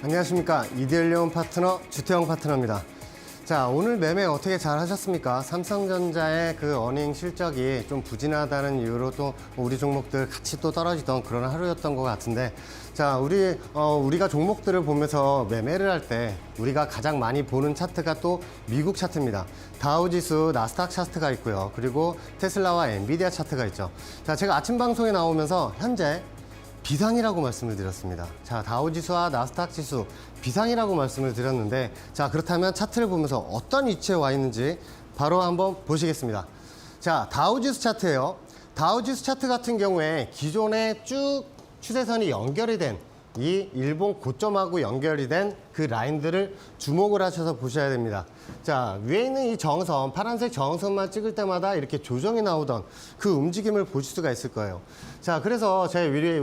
안녕하십니까. 이데일리온 파트너 주태영 파트너입니다. 자, 오늘 매매 어떻게 잘 하셨습니까? 삼성전자의 그 어닝 실적이 좀 부진하다는 이유로 또 우리 종목들 같이 또 떨어지던 그런 하루였던 것 같은데, 자, 우리가 종목들을 보면서 매매를 할 때 우리가 가장 많이 보는 차트가 또 미국 차트입니다. 다우지수, 나스닥 차트가 있고요. 그리고 테슬라와 엔비디아 차트가 있죠. 자, 제가 아침 방송에 나오면서 현재 비상이라고 말씀을 드렸습니다. 자, 다우지수와 나스닥 지수 비상이라고 말씀을 드렸는데, 자, 그렇다면 차트를 보면서 어떤 위치에 와 있는지 바로 한번 보시겠습니다. 자, 다우지수 차트예요. 다우지수 차트 같은 경우에 기존에 쭉 추세선이 연결이 된 이 일본 고점하고 연결이 된 그 라인들을 주목을 하셔서 보셔야 됩니다. 자, 위에 있는 이 정선, 파란색 정선만 찍을 때마다 이렇게 조정이 나오던 그 움직임을 보실 수가 있을 거예요. 자, 그래서 제가 위에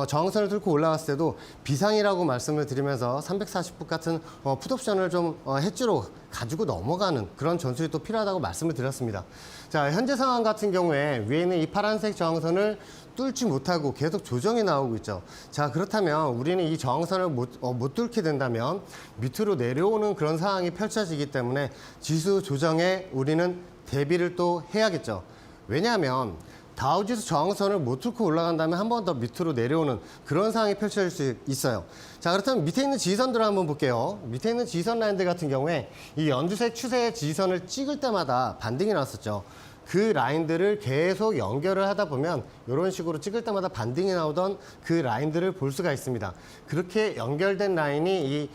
정선을 뚫고 올라갔을 때도 비상이라고 말씀을 드리면서 340분 같은 풋옵션을 좀 해주로 가지고 넘어가는 그런 전술이 또 필요하다고 말씀을 드렸습니다. 자, 현재 상황 같은 경우에 위에 있는 이 파란색 저항선을 뚫지 못하고 계속 조정이 나오고 있죠. 자, 그렇다면 우리는 이 저항선을 못 뚫게 된다면 밑으로 내려오는 그런 상황이 펼쳐지기 때문에 지수 조정에 우리는 대비를 또 해야겠죠. 왜냐하면 다우지수 저항선을 못 뚫고 올라간다면 한 번 더 밑으로 내려오는 그런 상황이 펼쳐질 수 있어요. 자, 그렇다면 밑에 있는 지지선들을 한번 볼게요. 밑에 있는 지지선 라인들 같은 경우에 이 연두색 추세의 지지선을 찍을 때마다 반등이 나왔었죠. 그 라인들을 계속 연결을 하다 보면 이런 식으로 찍을 때마다 반등이 나오던 그 라인들을 볼 수가 있습니다. 그렇게 연결된 라인이 이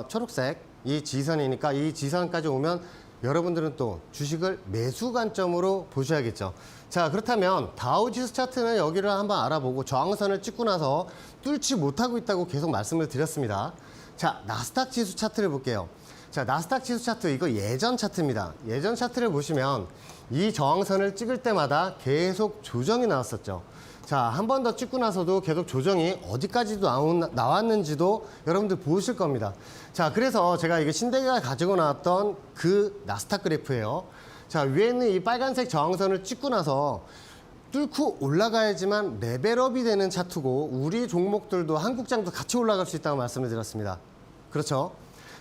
초록색 이 지지선이니까 이 지지선까지 오면 여러분들은 또 주식을 매수 관점으로 보셔야겠죠. 자, 그렇다면 다우지수 차트는 여기를 한번 알아보고 저항선을 찍고 나서 뚫지 못하고 있다고 계속 말씀을 드렸습니다. 자, 나스닥 지수 차트를 볼게요. 자, 나스닥 지수 차트 이거 예전 차트입니다. 예전 차트를 보시면 이 저항선을 찍을 때마다 계속 조정이 나왔었죠. 자, 한 번 더 찍고 나서도 계속 조정이 어디까지도 나왔는지도 여러분들 보실 겁니다. 자, 그래서 제가 이게 신대기가 가지고 나왔던 그 나스닥 그래프예요. 자, 위에 있는 이 빨간색 저항선을 찍고 나서 뚫고 올라가야지만 레벨업이 되는 차트고 우리 종목들도 한국장도 같이 올라갈 수 있다고 말씀을 드렸습니다. 그렇죠?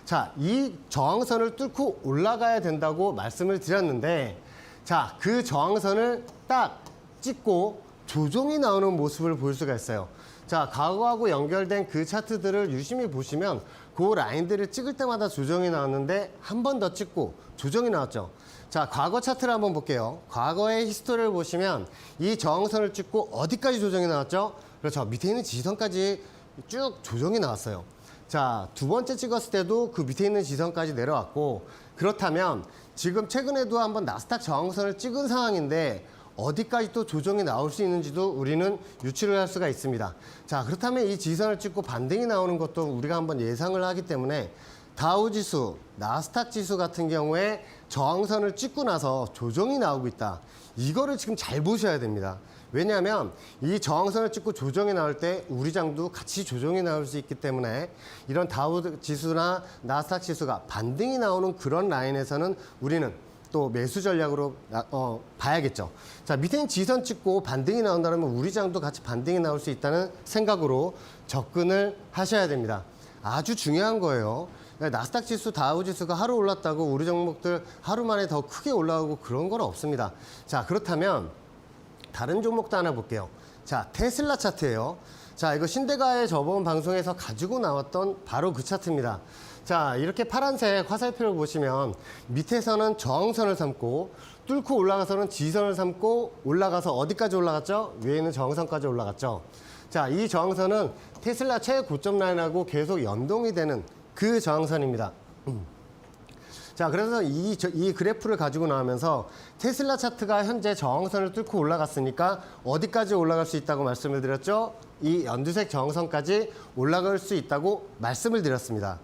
자, 이 저항선을 뚫고 올라가야 된다고 말씀을 드렸는데, 자, 그 저항선을 딱 찍고 조정이 나오는 모습을 볼 수가 있어요. 자, 과거하고 연결된 그 차트들을 유심히 보시면 그 라인들을 찍을 때마다 조정이 나왔는데 한 번 더 찍고 조정이 나왔죠. 자, 과거 차트를 한번 볼게요. 과거의 히스토리를 보시면 이 저항선을 찍고 어디까지 조정이 나왔죠? 그렇죠. 밑에 있는 지지선까지 쭉 조정이 나왔어요. 자, 두 번째 찍었을 때도 그 밑에 있는 지지선까지 내려왔고, 그렇다면 지금 최근에도 한번 나스닥 저항선을 찍은 상황인데 어디까지 또 조정이 나올 수 있는지도 우리는 유추를 할 수가 있습니다. 자, 그렇다면 이 지지선을 찍고 반등이 나오는 것도 우리가 한번 예상을 하기 때문에 다우지수, 나스닥 지수 같은 경우에 저항선을 찍고 나서 조정이 나오고 있다. 이거를 지금 잘 보셔야 됩니다. 왜냐하면 이 저항선을 찍고 조정이 나올 때 우리 장도 같이 조정이 나올 수 있기 때문에 이런 다우지수나 나스닥 지수가 반등이 나오는 그런 라인에서는 우리는 또 매수 전략으로 봐야겠죠. 자, 밑에 있는 지선 찍고 반등이 나온다면 우리 장도 같이 반등이 나올 수 있다는 생각으로 접근을 하셔야 됩니다. 아주 중요한 거예요. 나스닥 지수, 다우 지수가 하루 올랐다고 우리 종목들 하루 만에 더 크게 올라오고 그런 건 없습니다. 자, 그렇다면 다른 종목도 하나 볼게요. 자, 테슬라 차트예요. 자, 이거 신대가의 저번 방송에서 가지고 나왔던 바로 그 차트입니다. 자, 이렇게 파란색 화살표를 보시면 밑에서는 저항선을 삼고 뚫고 올라가서는 지선을 삼고 올라가서 어디까지 올라갔죠? 위에 있는 저항선까지 올라갔죠. 자, 이 저항선은 테슬라 최고점 라인하고 계속 연동이 되는 그 저항선입니다. 자, 그래서 이 그래프를 가지고 나오면서 테슬라 차트가 현재 저항선을 뚫고 올라갔으니까 어디까지 올라갈 수 있다고 말씀을 드렸죠? 이 연두색 저항선까지 올라갈 수 있다고 말씀을 드렸습니다.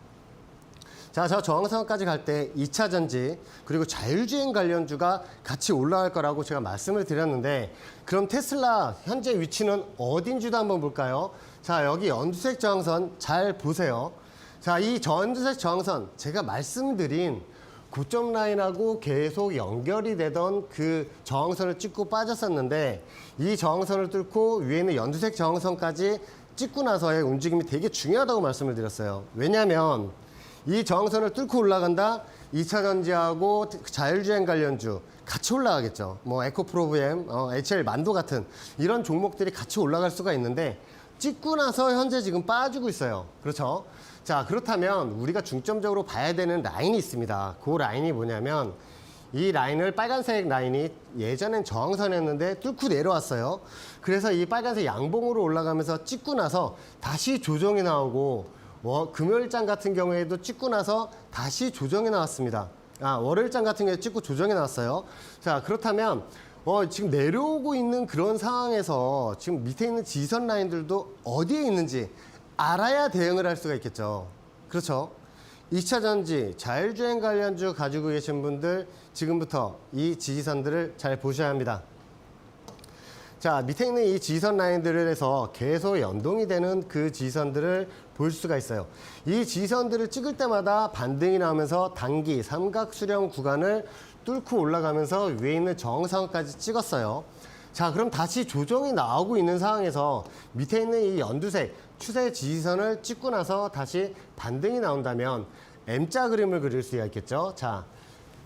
자, 저 저항선까지 갈 때 2차 전지 그리고 자율주행 관련주가 같이 올라갈 거라고 제가 말씀을 드렸는데, 그럼 테슬라 현재 위치는 어딘지도 한번 볼까요? 자, 여기 연두색 저항선 잘 보세요. 자, 이 연두색 저항선 제가 말씀드린 고점 라인하고 계속 연결이 되던 그 저항선을 찍고 빠졌었는데 이 저항선을 뚫고 위에 있는 연두색 저항선까지 찍고 나서의 움직임이 되게 중요하다고 말씀을 드렸어요. 왜냐하면 이 저항선을 뚫고 올라간다. 2차 전지하고 자율주행 관련주 같이 올라가겠죠. 뭐 에코프로브엠, HL 만도 같은 이런 종목들이 같이 올라갈 수가 있는데 찍고 나서 현재 지금 빠지고 있어요. 그렇죠? 자, 그렇다면 우리가 중점적으로 봐야 되는 라인이 있습니다. 그 라인이 뭐냐면 이 라인을 빨간색 라인이 예전엔 저항선이었는데 뚫고 내려왔어요. 그래서 이 빨간색 양봉으로 올라가면서 찍고 나서 다시 조정이 나오고 금요일장 같은 경우에도 찍고 나서 다시 조정이 나왔습니다. 월요일장 같은 경우에 찍고 조정이 나왔어요. 자, 그렇다면 지금 내려오고 있는 그런 상황에서 지금 밑에 있는 지선 라인들도 어디에 있는지 알아야 대응을 할 수가 있겠죠. 그렇죠? 2차 전지, 자율주행 관련주 가지고 계신 분들 지금부터 이 지지선들을 잘 보셔야 합니다. 자, 밑에 있는 이 지지선 라인들에서 계속 연동이 되는 그 지지선들을 볼 수가 있어요. 이 지지선들을 찍을 때마다 반등이 나오면서 단기 삼각수렴 구간을 뚫고 올라가면서 위에 있는 저항선까지 찍었어요. 자, 그럼 다시 조정이 나오고 있는 상황에서 밑에 있는 이 연두색 추세 지지선을 찍고 나서 다시 반등이 나온다면 M자 그림을 그릴 수가 있겠죠. 자,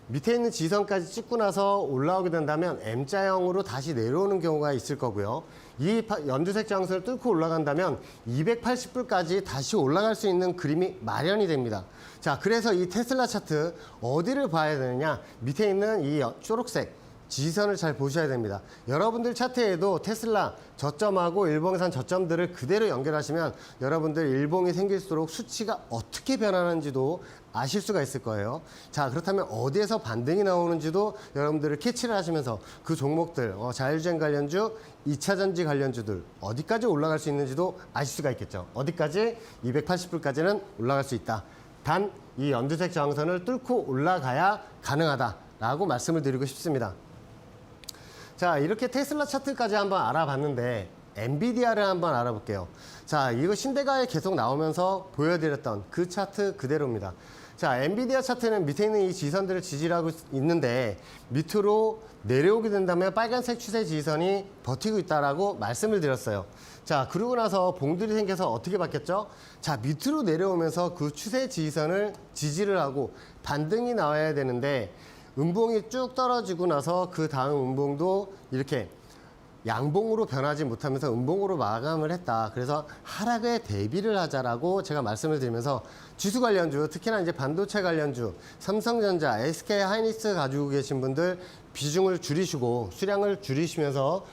밑에 있는 지지선까지 찍고 나서 올라오게 된다면 M자형으로 다시 내려오는 경우가 있을 거고요. 이 연두색 저항선을 뚫고 올라간다면 280불까지 다시 올라갈 수 있는 그림이 마련이 됩니다. 자, 그래서 이 테슬라 차트 어디를 봐야 되느냐? 밑에 있는 이 초록색 지지선을 잘 보셔야 됩니다. 여러분들 차트에도 테슬라 저점하고 일봉산 저점들을 그대로 연결하시면 여러분들 일봉이 생길수록 수치가 어떻게 변하는지도 아실 수가 있을 거예요. 자, 그렇다면 어디에서 반등이 나오는지도 여러분들을 캐치를 하시면서 그 종목들, 자율주행 관련주, 2차 전지 관련주들 어디까지 올라갈 수 있는지도 아실 수가 있겠죠. 어디까지? 280불까지는 올라갈 수 있다. 단 이 연두색 저항선을 뚫고 올라가야 가능하다라고 말씀을 드리고 싶습니다. 자, 이렇게 테슬라 차트까지 한번 알아봤는데 엔비디아를 한번 알아볼게요. 자, 이거 신대가에 계속 나오면서 보여드렸던 그 차트 그대로입니다. 자, 엔비디아 차트는 밑에 있는 이 지선들을 지지를 하고 있는데 밑으로 내려오게 된다면 빨간색 추세 지선이 버티고 있다라고 말씀을 드렸어요. 자, 그러고 나서 봉들이 생겨서 어떻게 바뀌었죠? 자, 밑으로 내려오면서 그 추세 지선을 지지를 하고 반등이 나와야 되는데 음봉이 쭉 떨어지고 나서 그 다음 음봉도 이렇게 양봉으로 변하지 못하면서 음봉으로 마감을 했다. 그래서 하락에 대비를 하자라고 제가 말씀을 드리면서 지수 관련주, 특히나 이제 반도체 관련주, 삼성전자, SK 하이닉스 가지고 계신 분들 비중을 줄이시고 수량을 줄이시면서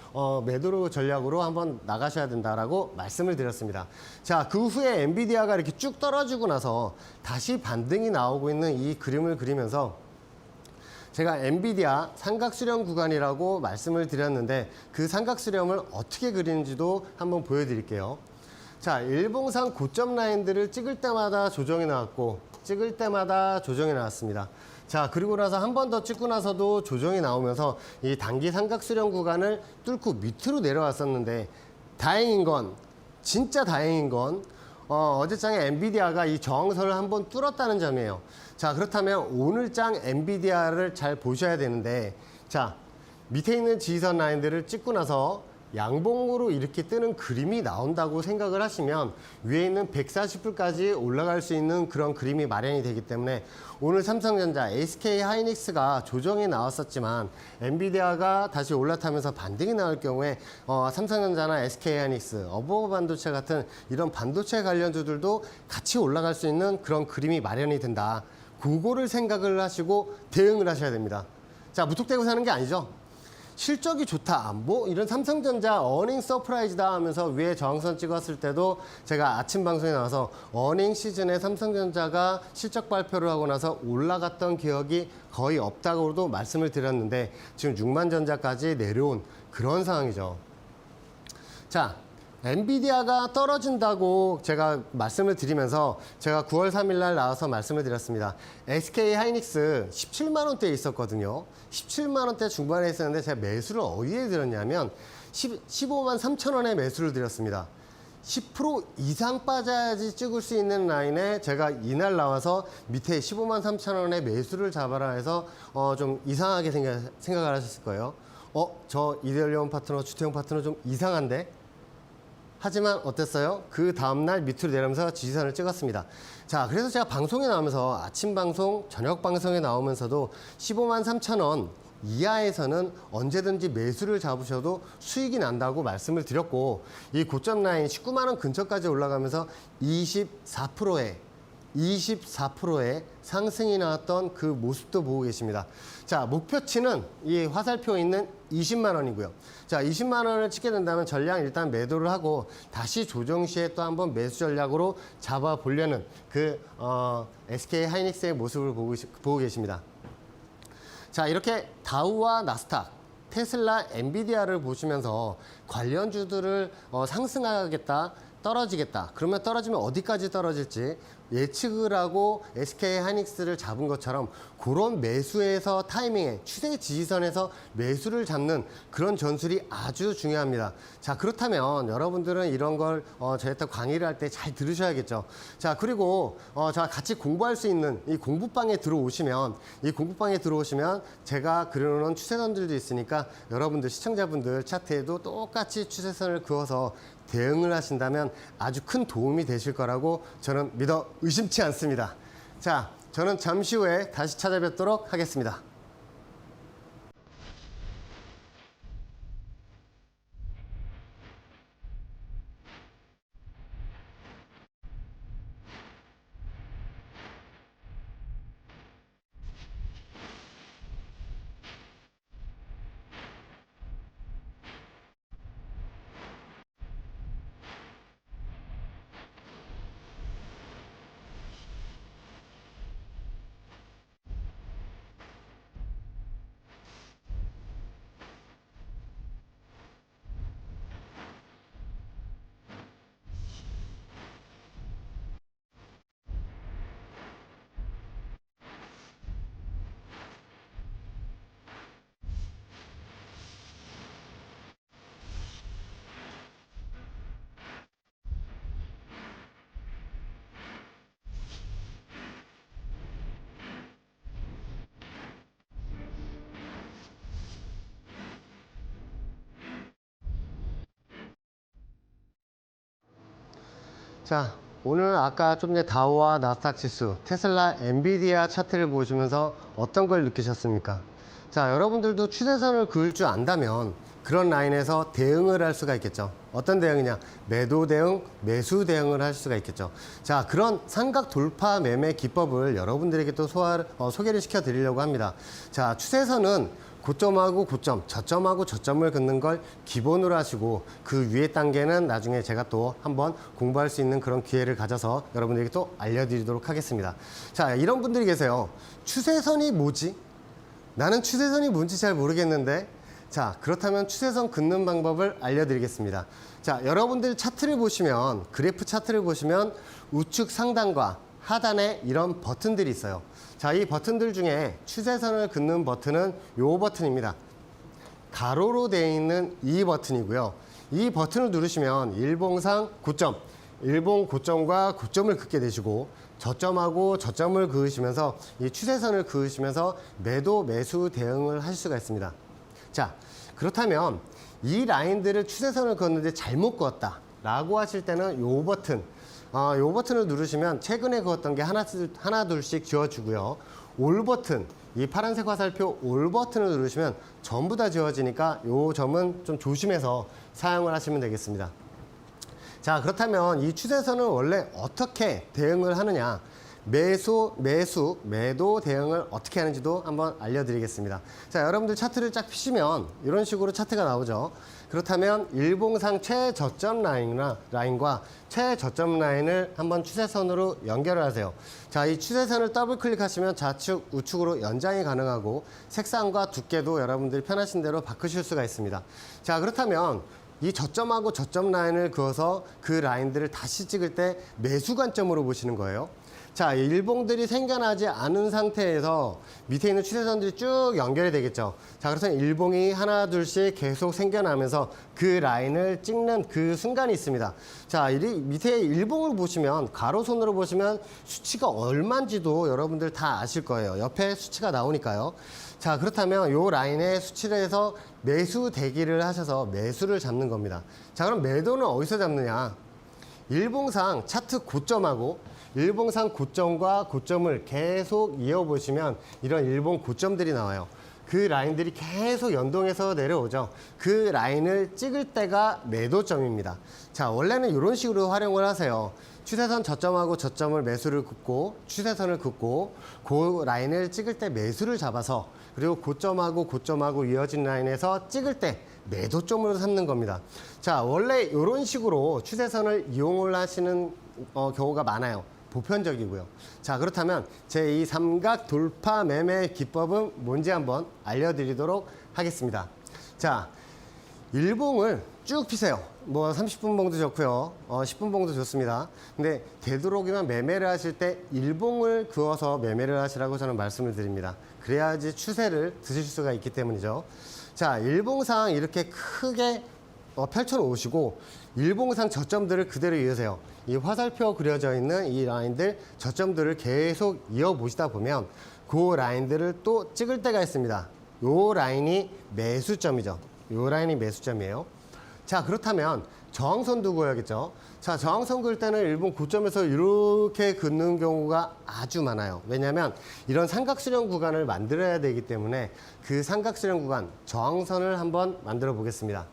매도 전략으로 한번 나가셔야 된다라고 말씀을 드렸습니다. 자, 그 후에 엔비디아가 이렇게 쭉 떨어지고 나서 다시 반등이 나오고 있는 이 그림을 그리면서 제가 엔비디아 삼각수렴 구간이라고 말씀을 드렸는데 그 삼각수렴을 어떻게 그리는지도 한번 보여드릴게요. 자, 일봉상 고점 라인들을 찍을 때마다 조정이 나왔고 찍을 때마다 조정이 나왔습니다. 자, 그리고 나서 한 번 더 찍고 나서도 조정이 나오면서 이 단기 삼각수렴 구간을 뚫고 밑으로 내려왔었는데 다행인 건 진짜 다행인 건 어제장에 엔비디아가 이 저항선을 한번 뚫었다는 점이에요. 자, 그렇다면 오늘장 엔비디아를 잘 보셔야 되는데 자, 밑에 있는 지지선 라인들을 찍고 나서 양봉으로 이렇게 뜨는 그림이 나온다고 생각을 하시면 위에 있는 140불까지 올라갈 수 있는 그런 그림이 마련이 되기 때문에 오늘 삼성전자, SK 하이닉스가 조정이 나왔었지만 엔비디아가 다시 올라타면서 반등이 나올 경우에 삼성전자나 SK 하이닉스, 어버버 반도체 같은 이런 반도체 관련주들도 같이 올라갈 수 있는 그런 그림이 마련이 된다. 그거를 생각을 하시고 대응을 하셔야 됩니다. 자, 무턱대고 사는 게 아니죠. 실적이 좋다. 뭐 이런 삼성전자 어닝 서프라이즈다 하면서 위에 저항선 찍었을 때도 제가 아침 방송에 나와서 어닝 시즌에 삼성전자가 실적 발표를 하고 나서 올라갔던 기억이 거의 없다고도 말씀을 드렸는데 지금 6만 전자까지 내려온 그런 상황이죠. 자, 엔비디아가 떨어진다고 제가 말씀을 드리면서 제가 9월 3일 날 나와서 말씀을 드렸습니다. SK 하이닉스 17만 원대에 있었거든요. 17만 원대 중반에 있었는데 제가 매수를 어디에 드렸냐면 15만 3천 원에 매수를 드렸습니다. 10% 이상 빠져야지 찍을 수 있는 라인에 제가 이날 나와서 밑에 15만 3천 원에 매수를 잡아라 해서 좀 이상하게 생각을 하셨을 거예요. 저 이데올리온 파트너, 주태용 파트너 좀 이상한데? 하지만 어땠어요? 그 다음날 밑으로 내려오면서 지지선을 찍었습니다. 자, 그래서 제가 방송에 나오면서 아침 방송, 저녁 방송에 나오면서도 15만 3천 원 이하에서는 언제든지 매수를 잡으셔도 수익이 난다고 말씀을 드렸고, 이 고점 라인 19만 원 근처까지 올라가면서 24%의 상승이 나왔던 그 모습도 보고 계십니다. 자, 목표치는 이 화살표에 있는 20만 원이고요. 자, 20만 원을 찍게 된다면 전량 일단 매도를 하고 다시 조정 시에 또 한번 매수 전략으로 잡아보려는 그 SK 하이닉스의 모습을 보고 계십니다. 자, 이렇게 다우와 나스닥, 테슬라, 엔비디아를 보시면서 관련주들을 상승하겠다, 떨어지겠다. 그러면 떨어지면 어디까지 떨어질지 예측을 하고 SK 하이닉스를 잡은 것처럼 그런 매수에서 타이밍에 추세 지지선에서 매수를 잡는 그런 전술이 아주 중요합니다. 자, 그렇다면 여러분들은 이런 걸 저희한테 강의를 할 때 잘 들으셔야겠죠. 자, 그리고 자, 같이 공부할 수 있는 이 공부방에 들어오시면 제가 그려놓은 추세선들도 있으니까 여러분들 시청자분들 차트에도 똑같이 추세선을 그어서 대응을 하신다면 아주 큰 도움이 되실 거라고 저는 믿어 의심치 않습니다. 자, 저는 잠시 후에 다시 찾아뵙도록 하겠습니다. 자, 오늘 아까 좀 전에 다우와 나스닥 지수, 테슬라, 엔비디아 차트를 보시면서 어떤 걸 느끼셨습니까? 자, 여러분들도 추세선을 그을 줄 안다면 그런 라인에서 대응을 할 수가 있겠죠. 어떤 대응이냐? 매도 대응, 매수 대응을 할 수가 있겠죠. 자, 그런 삼각 돌파 매매 기법을 여러분들에게 또 소개를 시켜 드리려고 합니다. 자, 추세선은 고점하고 고점, 저점하고 저점을 긋는 걸 기본으로 하시고 그 위에 단계는 나중에 제가 또 한번 공부할 수 있는 그런 기회를 가져서 여러분들에게 또 알려드리도록 하겠습니다. 자, 이런 분들이 계세요. 추세선이 뭐지? 나는 추세선이 뭔지 잘 모르겠는데. 자, 그렇다면 추세선 긋는 방법을 알려드리겠습니다. 자, 여러분들 차트를 보시면, 그래프 차트를 보시면 우측 상단과 하단에 이런 버튼들이 있어요. 자, 이 버튼들 중에 추세선을 긋는 버튼은 이 버튼입니다. 가로로 되어 있는 이 버튼이고요. 이 버튼을 누르시면 일봉상 고점, 일봉 고점과 고점을 긋게 되시고 저점하고 저점을 그으시면서 이 추세선을 그으시면서 매도, 매수 대응을 하실 수가 있습니다. 자, 그렇다면 이 라인들을 추세선을 그었는데 잘못 그었다 라고 하실 때는 이 버튼, 이 버튼을 누르시면 최근에 그었던 게 하나 둘씩 지워주고요. 올 버튼, 이 파란색 화살표 올 버튼을 누르시면 전부 다 지워지니까 이 점은 좀 조심해서 사용을 하시면 되겠습니다. 자, 그렇다면 이 추세선은 원래 어떻게 대응을 하느냐? 매도 대응을 어떻게 하는지도 한번 알려드리겠습니다. 자, 여러분들 차트를 쫙 펴시면 이런 식으로 차트가 나오죠. 그렇다면 일봉상 최저점 라인과 최저점 라인을 한번 추세선으로 연결을 하세요. 자, 이 추세선을 더블 클릭하시면 좌측, 우측으로 연장이 가능하고 색상과 두께도 여러분들이 편하신 대로 바꾸실 수가 있습니다. 자, 그렇다면 이 저점하고 저점 라인을 그어서 그 라인들을 다시 찍을 때 매수 관점으로 보시는 거예요. 자, 일봉들이 생겨나지 않은 상태에서 밑에 있는 추세선들이 쭉 연결이 되겠죠. 자, 그래서 일봉이 하나 둘씩 계속 생겨나면서 그 라인을 찍는 그 순간이 있습니다. 자, 밑에 일봉을 보시면 가로선으로 보시면 수치가 얼마인지도 여러분들 다 아실 거예요. 옆에 수치가 나오니까요. 자, 그렇다면 이 라인에 수치를 해서 매수 대기를 하셔서 매수를 잡는 겁니다. 자, 그럼 매도는 어디서 잡느냐? 일봉상 차트 고점하고 일봉상 고점과 고점을 계속 이어보시면 이런 일봉 고점들이 나와요. 그 라인들이 계속 연동해서 내려오죠. 그 라인을 찍을 때가 매도점입니다. 자, 원래는 이런 식으로 활용을 하세요. 추세선 저점하고 저점을 매수를 긋고 추세선을 긋고 그 라인을 찍을 때 매수를 잡아서 그리고 고점하고 고점하고 이어진 라인에서 찍을 때 매도점으로 삼는 겁니다. 자, 원래 이런 식으로 추세선을 이용을 하시는 경우가 많아요. 보편적이고요. 자, 그렇다면 제 이 삼각 돌파 매매 기법은 뭔지 한번 알려드리도록 하겠습니다. 자, 일봉을 쭉 피세요. 뭐 30분 봉도 좋고요. 10분 봉도 좋습니다. 근데 되도록이면 매매를 하실 때 일봉을 그어서 매매를 하시라고 저는 말씀을 드립니다. 그래야지 추세를 드실 수가 있기 때문이죠. 자, 일봉상 이렇게 크게 펼쳐 놓으시고 일봉상 저점들을 그대로 이으세요. 이 화살표 그려져 있는 이 라인들 저점들을 계속 이어보시다 보면 그 라인들을 또 찍을 때가 있습니다. 요 라인이 매수점이죠. 요 라인이 매수점이에요. 자, 그렇다면 저항선도 그어야겠죠. 자, 저항선 그을 때는 일본 고점에서 이렇게 긋는 경우가 아주 많아요. 왜냐하면 이런 삼각수렴 구간을 만들어야 되기 때문에 그 삼각수렴 구간 저항선을 한번 만들어 보겠습니다.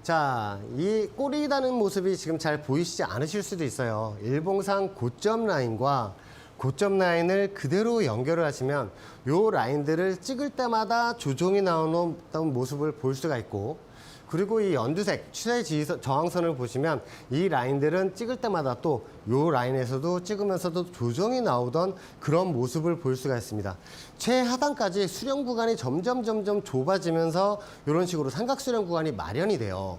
자, 이 꼬리 다는 모습이 지금 잘 보이시지 않으실 수도 있어요. 일봉상 고점 라인과 고점 라인을 그대로 연결을 하시면 요 라인들을 찍을 때마다 조정이 나오는 모습을 볼 수가 있고, 그리고 이 연두색 추세 저항선을 보시면 이 라인들은 찍을 때마다 또 요 라인에서도 찍으면서도 조정이 나오던 그런 모습을 볼 수가 있습니다. 최하단까지 수렴 구간이 점점 좁아지면서 이런 식으로 삼각 수렴 구간이 마련이 돼요.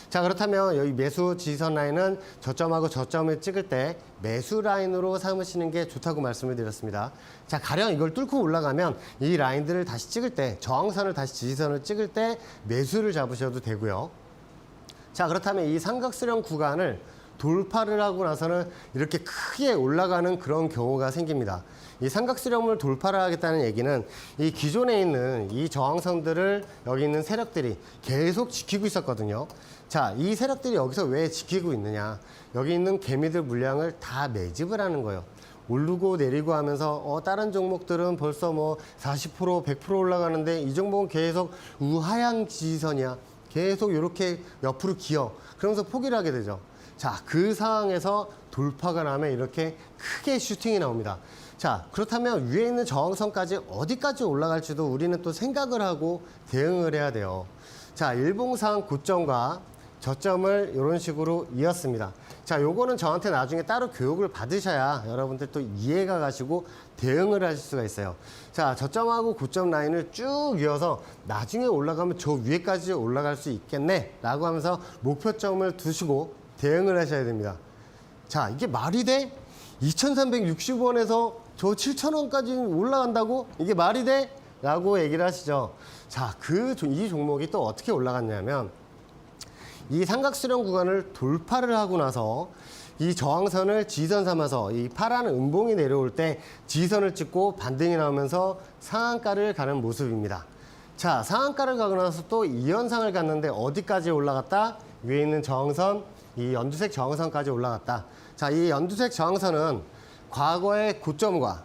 자, 그렇다면 여기 매수 지지선 라인은 저점하고 저점을 찍을 때 매수 라인으로 삼으시는 게 좋다고 말씀을 드렸습니다. 자, 가령 이걸 뚫고 올라가면 이 라인들을 다시 찍을 때 저항선을 다시 지지선을 찍을 때 매수를 잡으셔도 되고요. 자, 그렇다면 이 삼각수렴 구간을 돌파를 하고 나서는 이렇게 크게 올라가는 그런 경우가 생깁니다. 이 삼각수렴을 돌파를 하겠다는 얘기는 이 기존에 있는 이 저항선들을 여기 있는 세력들이 계속 지키고 있었거든요. 자, 이 세력들이 여기서 왜 지키고 있느냐? 여기 있는 개미들 물량을 다 매집을 하는 거예요. 오르고 내리고 하면서 다른 종목들은 벌써 뭐 40%, 100% 올라가는데 이 종목은 계속 우하향 지지선이야. 계속 이렇게 옆으로 기어. 그러면서 포기를 하게 되죠. 자, 그 상황에서 돌파가 나면 이렇게 크게 슈팅이 나옵니다. 자, 그렇다면 위에 있는 저항선까지 어디까지 올라갈지도 우리는 또 생각을 하고 대응을 해야 돼요. 자, 일봉상 고점과 저점을 이런 식으로 이었습니다. 자, 요거는 저한테 나중에 따로 교육을 받으셔야 여러분들 또 이해가 가시고 대응을 하실 수가 있어요. 자, 저점하고 고점 라인을 쭉 이어서 나중에 올라가면 저 위에까지 올라갈 수 있겠네 라고 하면서 목표점을 두시고 대응을 하셔야 됩니다. 자, 이게 말이 돼? 2,360원에서 저 7,000원까지 올라간다고? 이게 말이 돼? 라고 얘기를 하시죠. 자, 이 종목이 또 어떻게 올라갔냐면 이 삼각수렴 구간을 돌파를 하고 나서 이 저항선을 지지선 삼아서 이 파란 음봉이 내려올 때 지지선을 찍고 반등이 나오면서 상한가를 가는 모습입니다. 자, 상한가를 가고 나서 또 이 현상을 갔는데 어디까지 올라갔다? 위에 있는 저항선, 이 연두색 저항선까지 올라갔다. 자, 이 연두색 저항선은 과거의 고점과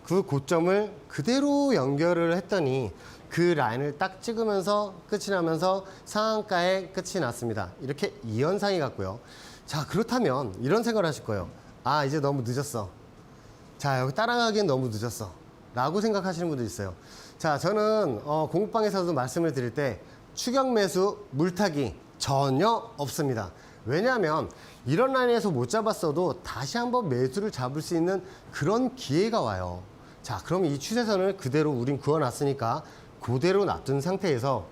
그 고점을 그대로 연결을 했더니 그 라인을 딱 찍으면서 끝이 나면서 상한가에 끝이 났습니다. 이렇게 이 현상이 갔고요. 자, 그렇다면 이런 생각을 하실 거예요. 아, 이제 너무 늦었어. 자, 여기 따라가기엔 너무 늦었어. 라고 생각하시는 분도 있어요. 자, 저는 공부방에서도 말씀을 드릴 때 추격 매수, 물타기 전혀 없습니다. 왜냐하면 이런 라인에서 못 잡았어도 다시 한번 매수를 잡을 수 있는 그런 기회가 와요. 자, 그럼 이 추세선을 그대로 우린 그어놨으니까 그대로 놔둔 상태에서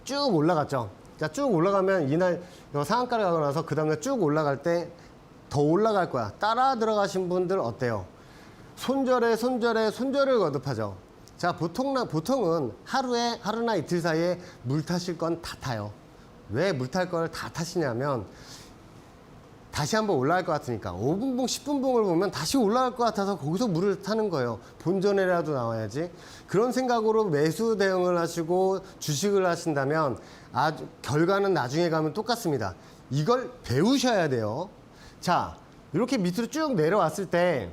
쭉 올라갔죠. 자, 쭉 올라가면 이날 상한가를 가고 나서 그 다음날 쭉 올라갈 때 더 올라갈 거야. 따라 들어가신 분들 어때요? 손절을 거듭하죠. 자, 보통은 하루나 이틀 사이에 물 타실 건 다 타요. 왜 물 탈 걸 다 타시냐면 다시 한번 올라갈 것 같으니까 5분봉, 10분봉을 보면 다시 올라갈 것 같아서 거기서 물을 타는 거예요. 본전이라도 나와야지. 그런 생각으로 매수 대응을 하시고 주식을 하신다면 결과는 나중에 가면 똑같습니다. 이걸 배우셔야 돼요. 자, 이렇게 밑으로 쭉 내려왔을 때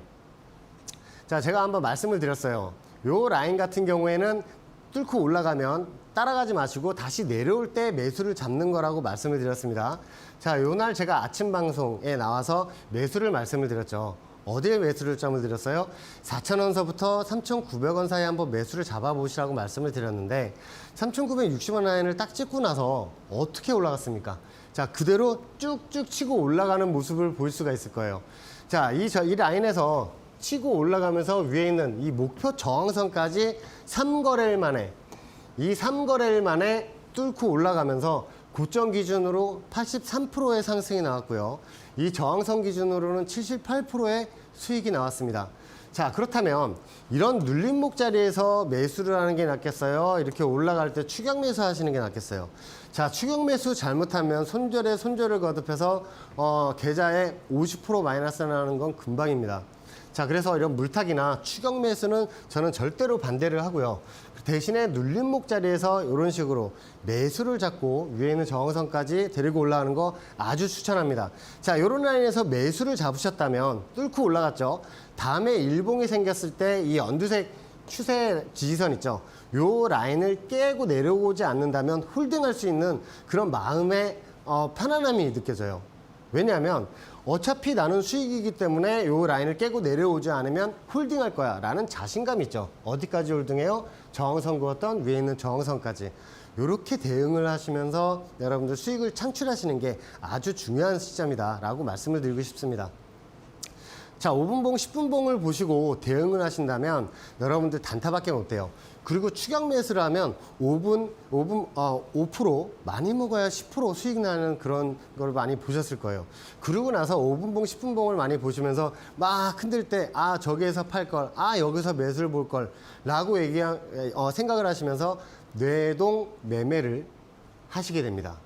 자, 제가 한번 말씀을 드렸어요. 요 라인 같은 경우에는 뚫고 올라가면 따라가지 마시고 다시 내려올 때 매수를 잡는 거라고 말씀을 드렸습니다. 자, 요 날 제가 아침 방송에 나와서 매수를 말씀을 드렸죠. 어디에 매수를 점을 드렸어요? 4,000원서부터 3,900원 사이에 한번 매수를 잡아보시라고 말씀을 드렸는데 3,960원 라인을 딱 찍고 나서 어떻게 올라갔습니까? 자, 그대로 쭉쭉 치고 올라가는 모습을 볼 수가 있을 거예요. 자, 이 라인에서 치고 올라가면서 위에 있는 이 목표 저항선까지 3거래일 만에 이 3거래일 만에 뚫고 올라가면서 고점 기준으로 83%의 상승이 나왔고요. 이 저항선 기준으로는 78%의 수익이 나왔습니다. 자, 그렇다면 이런 눌림목 자리에서 매수를 하는 게 낫겠어요? 이렇게 올라갈 때 추격 매수 하시는 게 낫겠어요? 자, 추격 매수 잘못하면 손절을 거듭해서 계좌에 50% 마이너스 나는 건 금방입니다. 자, 그래서 이런 물타기나 추격 매수는 저는 절대로 반대를 하고요. 대신에 눌림목 자리에서 이런 식으로 매수를 잡고 위에 있는 저항선까지 데리고 올라가는 거 아주 추천합니다. 자, 이런 라인에서 매수를 잡으셨다면 뚫고 올라갔죠. 다음에 일봉이 생겼을 때 이 연두색 추세 지지선 있죠. 요 라인을 깨고 내려오지 않는다면 홀딩할 수 있는 그런 마음의 편안함이 느껴져요. 왜냐하면 어차피 나는 수익이기 때문에 요 라인을 깨고 내려오지 않으면 홀딩할 거야 라는 자신감이 있죠. 어디까지 홀딩해요? 저항선 그었던 위에 있는 저항선까지. 이렇게 대응을 하시면서 여러분들 수익을 창출하시는 게 아주 중요한 시점이다 라고 말씀을 드리고 싶습니다. 자, 5분봉, 10분봉을 보시고 대응을 하신다면 여러분들 단타밖에 못 돼요. 그리고 추격 매수를 하면 5% 많이 먹어야 10% 수익 나는 그런 걸 많이 보셨을 거예요. 그러고 나서 5분봉, 10분봉을 많이 보시면서 막 흔들 때 저기에서 팔 걸, 여기서 매수를 볼 걸 라고 생각을 하시면서 뇌동 매매를 하시게 됩니다.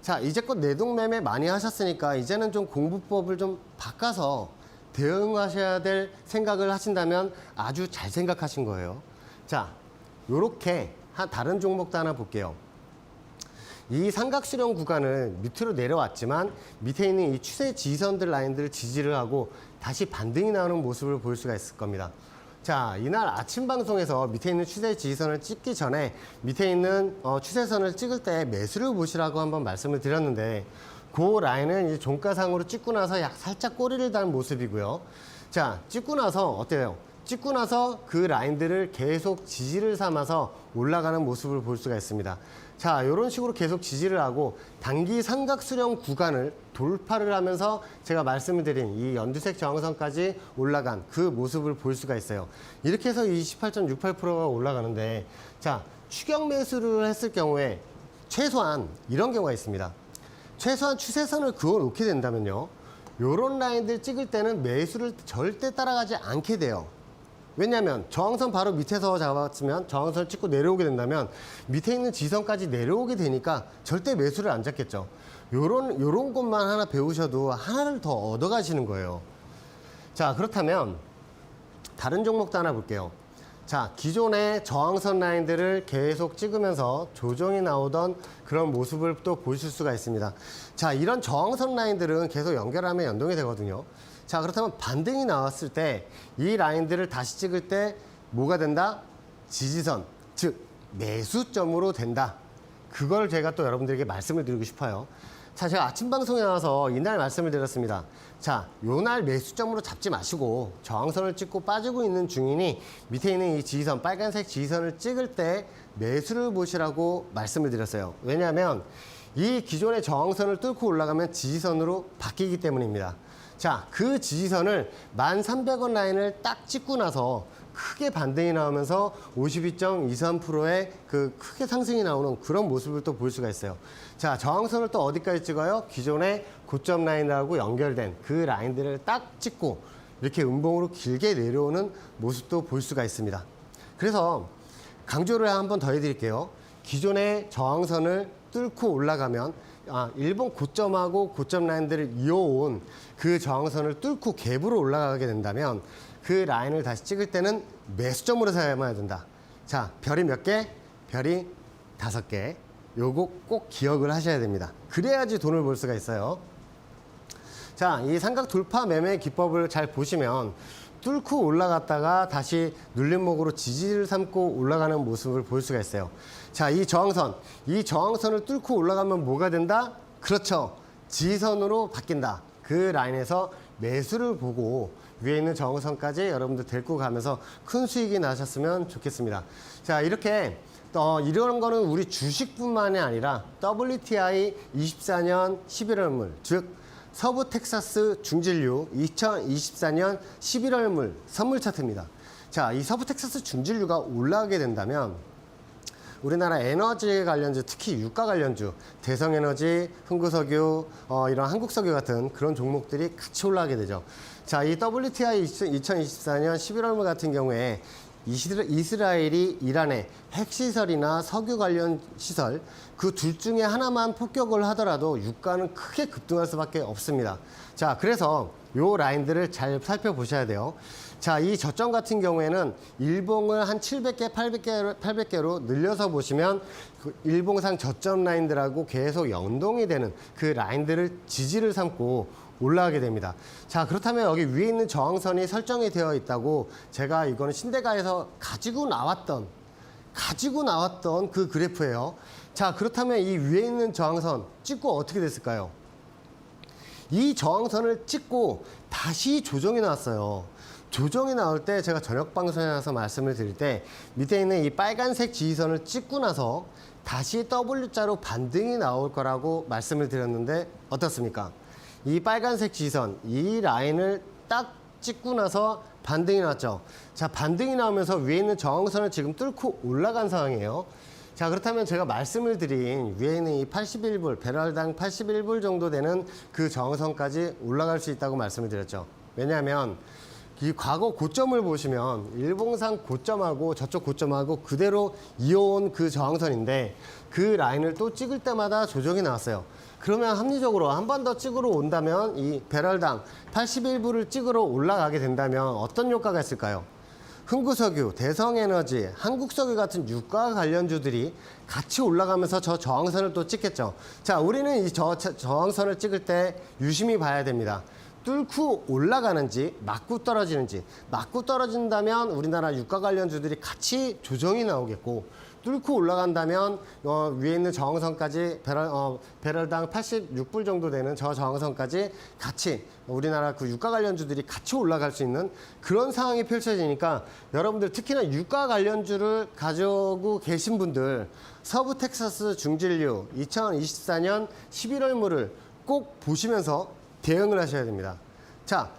자, 이제껏 뇌동 매매 많이 하셨으니까 이제는 좀 공부법을 좀 바꿔서 대응하셔야 될 생각을 하신다면 아주 잘 생각하신 거예요. 자, 요렇게 다른 종목도 하나 볼게요. 이 삼각수렴 구간을 밑으로 내려왔지만 밑에 있는 이 추세 지지선들 라인들을 지지를 하고 다시 반등이 나오는 모습을 볼 수가 있을 겁니다. 자, 이날 아침 방송에서 밑에 있는 추세 지지선을 찍기 전에 밑에 있는 추세선을 찍을 때 매수를 보시라고 한번 말씀을 드렸는데 그 라인은 이제 종가상으로 찍고 나서 살짝 꼬리를 단 모습이고요. 자, 찍고 나서 어때요? 찍고 나서 그 라인들을 계속 지지를 삼아서 올라가는 모습을 볼 수가 있습니다. 자, 이런 식으로 계속 지지를 하고 단기 삼각수렴 구간을 돌파를 하면서 제가 말씀을 드린 이 연두색 저항선까지 올라간 그 모습을 볼 수가 있어요. 이렇게 해서 28.68%가 올라가는데 자, 추격 매수를 했을 경우에 최소한 이런 경우가 있습니다. 최소한 추세선을 그어 놓게 된다면요. 요런 라인들 찍을 때는 매수를 절대 따라가지 않게 돼요. 왜냐하면 저항선 바로 밑에서 잡았으면 저항선을 찍고 내려오게 된다면 밑에 있는 지선까지 내려오게 되니까 절대 매수를 안 잡겠죠. 요런 것만 하나 배우셔도 하나를 더 얻어가시는 거예요. 자, 그렇다면 다른 종목도 하나 볼게요. 자, 기존의 저항선 라인들을 계속 찍으면서 조정이 나오던 그런 모습을 또 보실 수가 있습니다. 자, 이런 저항선 라인들은 계속 연결하면 연동이 되거든요. 자, 그렇다면 반등이 나왔을 때 이 라인들을 다시 찍을 때 뭐가 된다? 지지선, 즉 매수점으로 된다. 그걸 제가 또 여러분들에게 말씀을 드리고 싶어요. 자, 제가 아침 방송에 나와서 이날 말씀을 드렸습니다. 자, 요날 매수점으로 잡지 마시고 저항선을 찍고 빠지고 있는 중이니 밑에 있는 이 지지선, 빨간색 지지선을 찍을 때 매수를 보시라고 말씀을 드렸어요. 왜냐하면 이 기존의 저항선을 뚫고 올라가면 지지선으로 바뀌기 때문입니다. 자, 그 지지선을 1,300원 라인을 딱 찍고 나서 크게 반등이 나오면서 52.23%의 그 크게 상승이 나오는 그런 모습을 또 볼 수가 있어요. 자, 저항선을 또 어디까지 찍어요? 기존의 고점 라인하고 연결된 그 라인들을 딱 찍고 이렇게 음봉으로 길게 내려오는 모습도 볼 수가 있습니다. 그래서 강조를 한번 더 해드릴게요. 기존의 저항선을 뚫고 올라가면 일본 고점하고 고점 라인들을 이어온 그 저항선을 뚫고 갭으로 올라가게 된다면 그 라인을 다시 찍을 때는 매수점으로 사용해야 된다. 자, 별이 몇 개? 별이 5개. 요거 꼭 기억을 하셔야 됩니다. 그래야지 돈을 벌 수가 있어요. 자, 이 삼각 돌파 매매 기법을 잘 보시면 뚫고 올라갔다가 다시 눌림목으로 지지를 삼고 올라가는 모습을 볼 수가 있어요. 자, 이 저항선을 뚫고 올라가면 뭐가 된다? 그렇죠. 지지선으로 바뀐다. 그 라인에서 매수를 보고 위에 있는 저항선까지 여러분들 데리고 가면서 큰 수익이 나셨으면 좋겠습니다. 자, 이렇게 이런 거는 우리 주식뿐만이 아니라 WTI 24년 11월물, 즉 서부 텍사스 중진류 2024년 11월물 선물 차트입니다. 자, 이 서부 텍사스 중진류가 올라가게 된다면 우리나라 에너지 관련주, 특히 유가 관련주, 대성에너지, 흥구석유, 이런 한국석유 같은 그런 종목들이 같이 올라가게 되죠. 자, 이 WTI 2024년 11월물 같은 경우에 이스라엘이 이란의 핵시설이나 석유 관련 시설 그 둘 중에 하나만 폭격을 하더라도 유가는 크게 급등할 수밖에 없습니다. 자, 그래서 요 라인들을 잘 살펴보셔야 돼요. 자, 이 저점 같은 경우에는 일봉을 한 700개, 800개로 늘려서 보시면 그 일봉상 저점 라인들하고 계속 연동이 되는 그 라인들을 지지를 삼고 올라가게 됩니다. 자, 그렇다면 여기 위에 있는 저항선이 설정이 되어 있다고 제가 이거는 신대가에서 가지고 나왔던 그 그래프예요. 자, 그렇다면 이 위에 있는 저항선 찍고 어떻게 됐을까요? 이 저항선을 찍고 다시 조정이 나왔어요. 조정이 나올 때 제가 저녁 방송에 나와서 말씀을 드릴 때 밑에 있는 이 빨간색 지지선을 찍고 나서 다시 W자로 반등이 나올 거라고 말씀을 드렸는데 어떻습니까? 이 빨간색 지지선, 이 라인을 딱 찍고 나서 반등이 나왔죠. 자, 반등이 나오면서 위에 있는 저항선을 지금 뚫고 올라간 상황이에요. 자, 그렇다면 제가 말씀을 드린 위에 있는 이 81불, 배럴당 81불 정도 되는 그 저항선까지 올라갈 수 있다고 말씀을 드렸죠. 왜냐하면 이 과거 고점을 보시면 일봉상 고점하고 저쪽 고점하고 그대로 이어온 그 저항선인데 그 라인을 또 찍을 때마다 조정이 나왔어요. 그러면 합리적으로 한 번 더 찍으러 온다면 이 배럴당 81불을 찍으러 올라가게 된다면 어떤 효과가 있을까요? 흥구석유, 대성에너지, 한국석유 같은 유가 관련주들이 같이 올라가면서 저 저항선을 또 찍겠죠. 자, 우리는 이 저항선을 찍을 때 유심히 봐야 됩니다. 뚫고 올라가는지 맞고 떨어지는지. 맞고 떨어진다면 우리나라 유가 관련주들이 같이 조정이 나오겠고 뚫고 올라간다면 위에 있는 저항선까지 배럴당 86불 정도 되는 저 저항선까지 같이 우리나라 그 유가 관련주들이 같이 올라갈 수 있는 그런 상황이 펼쳐지니까 여러분들 특히나 유가 관련주를 가지고 계신 분들 서부 텍사스 중진류 2024년 11월물을 꼭 보시면서 대응을 하셔야 됩니다. 자,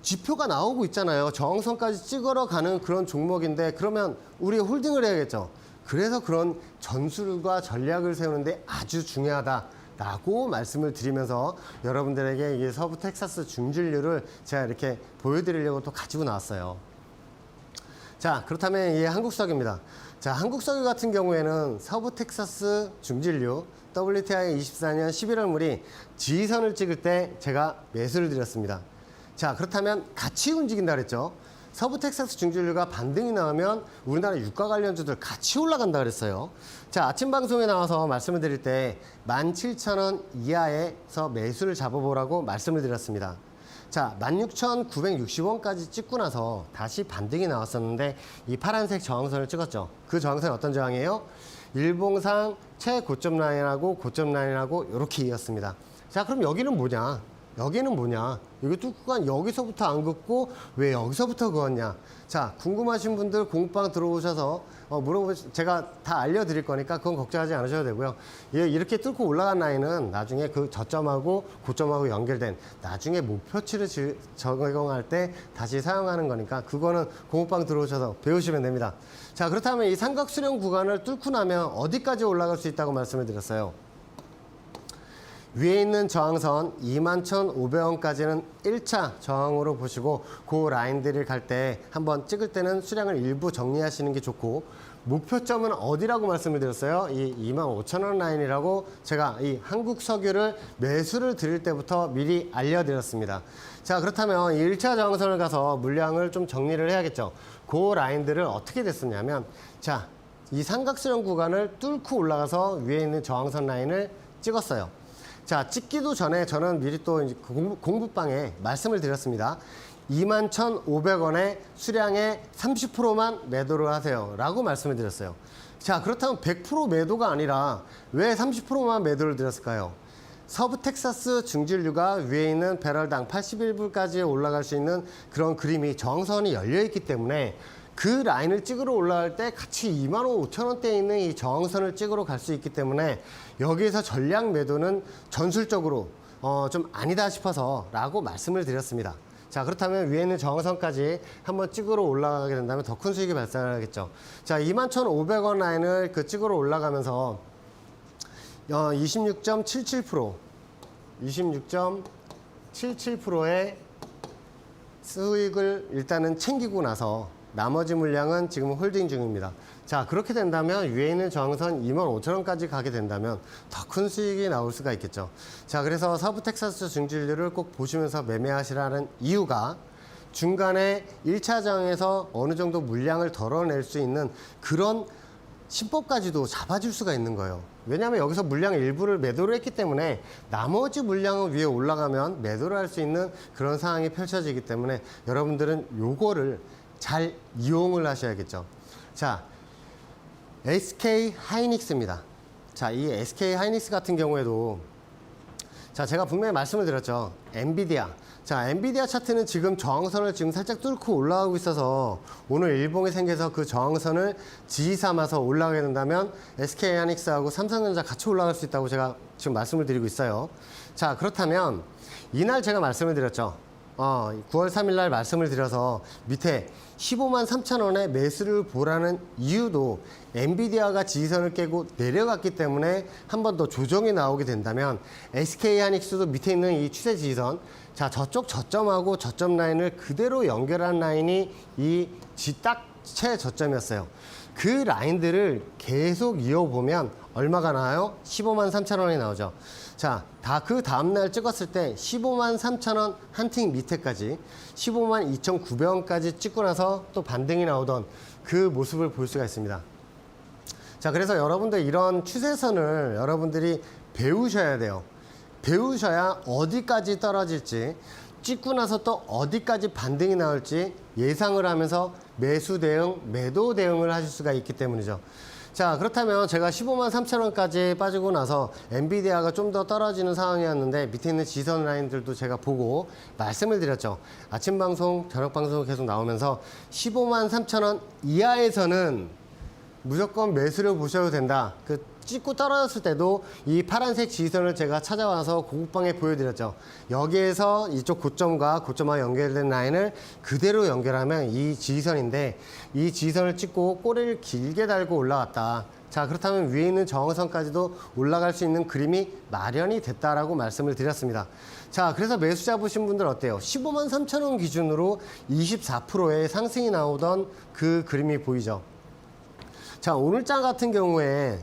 지표가 나오고 있잖아요. 저항선까지 찍으러 가는 그런 종목인데 그러면 우리 홀딩을 해야겠죠. 그래서 그런 전술과 전략을 세우는데 아주 중요하다라고 말씀을 드리면서 여러분들에게 이 서부 텍사스 중진류를 제가 이렇게 보여드리려고 또 가지고 나왔어요. 자, 그렇다면 이 한국석유입니다. 자, 한국석유 같은 경우에는 서부 텍사스 중진류 WTI 24년 11월물이 지지선을 찍을 때 제가 매수를 드렸습니다. 자, 그렇다면 같이 움직인다 그랬죠. 서부 텍사스 중진류가 반등이 나오면 우리나라 유가 관련주들 같이 올라간다 그랬어요. 자, 아침 방송에 나와서 말씀을 드릴 때 17,000원 이하에서 매수를 잡아보라고 말씀을 드렸습니다. 자, 16,960원까지 찍고 나서 다시 반등이 나왔었는데 이 파란색 저항선을 찍었죠. 그 저항선이 어떤 저항이에요? 일봉상 최고점 라인하고 고점 라인하고 이렇게 이었습니다. 자, 그럼 여기는 뭐냐? 여기는 뭐냐? 여기 뚫고간 여기서부터 안 긋고 왜 여기서부터 그었냐? 자, 궁금하신 분들 공부방 들어오셔서 제가 다 알려드릴 거니까 그건 걱정하지 않으셔도 되고요. 예, 이렇게 뚫고 올라간 라인은 나중에 그 저점하고 고점하고 연결된 나중에 목표치를 적용할 때 다시 사용하는 거니까 그거는 공부방 들어오셔서 배우시면 됩니다. 자, 그렇다면 이 삼각수렴 구간을 뚫고 나면 어디까지 올라갈 수 있다고 말씀을 드렸어요? 위에 있는 저항선 21,500원까지는 1차 저항으로 보시고 그 라인들을 갈 때 한번 찍을 때는 수량을 일부 정리하시는 게 좋고 목표점은 어디라고 말씀을 드렸어요? 이 25,000원 라인이라고 제가 이 한국석유를 매수를 드릴 때부터 미리 알려드렸습니다. 자, 그렇다면 1차 저항선을 가서 물량을 좀 정리를 해야겠죠. 그 라인들을 어떻게 됐었냐면 자, 이 삼각수렴 구간을 뚫고 올라가서 위에 있는 저항선 라인을 찍었어요. 자, 찍기도 전에 저는 미리 또 공부방에 말씀을 드렸습니다. 21,500원에 수량의 30%만 매도를 하세요 라고 말씀을 드렸어요. 자, 그렇다면 100% 매도가 아니라 왜 30%만 매도를 드렸을까요? 서부 텍사스 중진류가 위에 있는 배럴당 81불까지 올라갈 수 있는 그런 그림이 저항선이 열려 있기 때문에 그 라인을 찍으러 올라갈 때 같이 25,000원대에 있는 이 저항선을 찍으러 갈 수 있기 때문에 여기에서 전량 매도는 전술적으로 좀 아니다 싶어서 라고 말씀을 드렸습니다. 자, 그렇다면 위에 있는 저항선까지 한번 찍으러 올라가게 된다면 더 큰 수익이 발생하겠죠. 자, 21,500원 라인을 그 찍으러 올라가면서 26.77% 26.77%의 수익을 일단은 챙기고 나서 나머지 물량은 지금 홀딩 중입니다. 자, 그렇게 된다면 위에 있는 저항선 25,000원까지 가게 된다면 더 큰 수익이 나올 수가 있겠죠. 자, 그래서 서부 텍사스 중진류를 꼭 보시면서 매매하시라는 이유가 중간에 1차 저항에서 어느 정도 물량을 덜어낼 수 있는 그런 신법까지도 잡아줄 수가 있는 거예요. 왜냐하면 여기서 물량 일부를 매도를 했기 때문에 나머지 물량은 위에 올라가면 매도를 할 수 있는 그런 상황이 펼쳐지기 때문에 여러분들은 요거를 잘 이용을 하셔야겠죠. 자, SK 하이닉스입니다. 자, 이 SK 하이닉스 같은 경우에도 자, 제가 분명히 말씀을 드렸죠. 엔비디아. 자, 엔비디아 차트는 지금 저항선을 지금 살짝 뚫고 올라가고 있어서 오늘 일봉이 생겨서 그 저항선을 지지 삼아서 올라가게 된다면 SK 하이닉스하고 삼성전자 같이 올라갈 수 있다고 제가 지금 말씀을 드리고 있어요. 자, 그렇다면 이날 제가 말씀을 드렸죠. 9월 3일 날 말씀을 드려서 밑에 153,000원에 매수를 보라는 이유도 엔비디아가 지지선을 깨고 내려갔기 때문에 한 번 더 조정이 나오게 된다면 SK 하이닉스도 밑에 있는 이 추세 지지선, 자, 저쪽 저점하고 저점 라인을 그대로 연결한 라인이 이 딱채 저점이었어요. 그 라인들을 계속 이어보면 얼마가 나와요? 153,000원이 나오죠. 자, 그 다음날 찍었을 때 153,000원 한 팅 밑에까지 152,900원까지 찍고 나서 또 반등이 나오던 그 모습을 볼 수가 있습니다. 자, 그래서 여러분들 이런 추세선을 여러분들이 배우셔야 돼요. 배우셔야 어디까지 떨어질지, 찍고 나서 또 어디까지 반등이 나올지 예상을 하면서 매수 대응, 매도 대응을 하실 수가 있기 때문이죠. 자, 그렇다면 제가 153,000원까지 빠지고 나서 엔비디아가 좀 더 떨어지는 상황이었는데 밑에 있는 지선 라인들도 제가 보고 말씀을 드렸죠. 아침 방송, 저녁 방송 계속 나오면서 153,000원 이하에서는 무조건 매수를 보셔도 된다. 그 찍고 떨어졌을 때도 이 파란색 지지선을 제가 찾아와서 공부방에 보여드렸죠. 여기에서 이쪽 고점과 고점과 연결된 라인을 그대로 연결하면 이 지지선인데 이 지지선을 찍고 꼬리를 길게 달고 올라왔다. 자, 그렇다면 위에 있는 저항선까지도 올라갈 수 있는 그림이 마련이 됐다라고 말씀을 드렸습니다. 자, 그래서 매수 잡으신 분들 어때요? 153,000원 기준으로 24%의 상승이 나오던 그 그림이 보이죠. 자, 오늘장 같은 경우에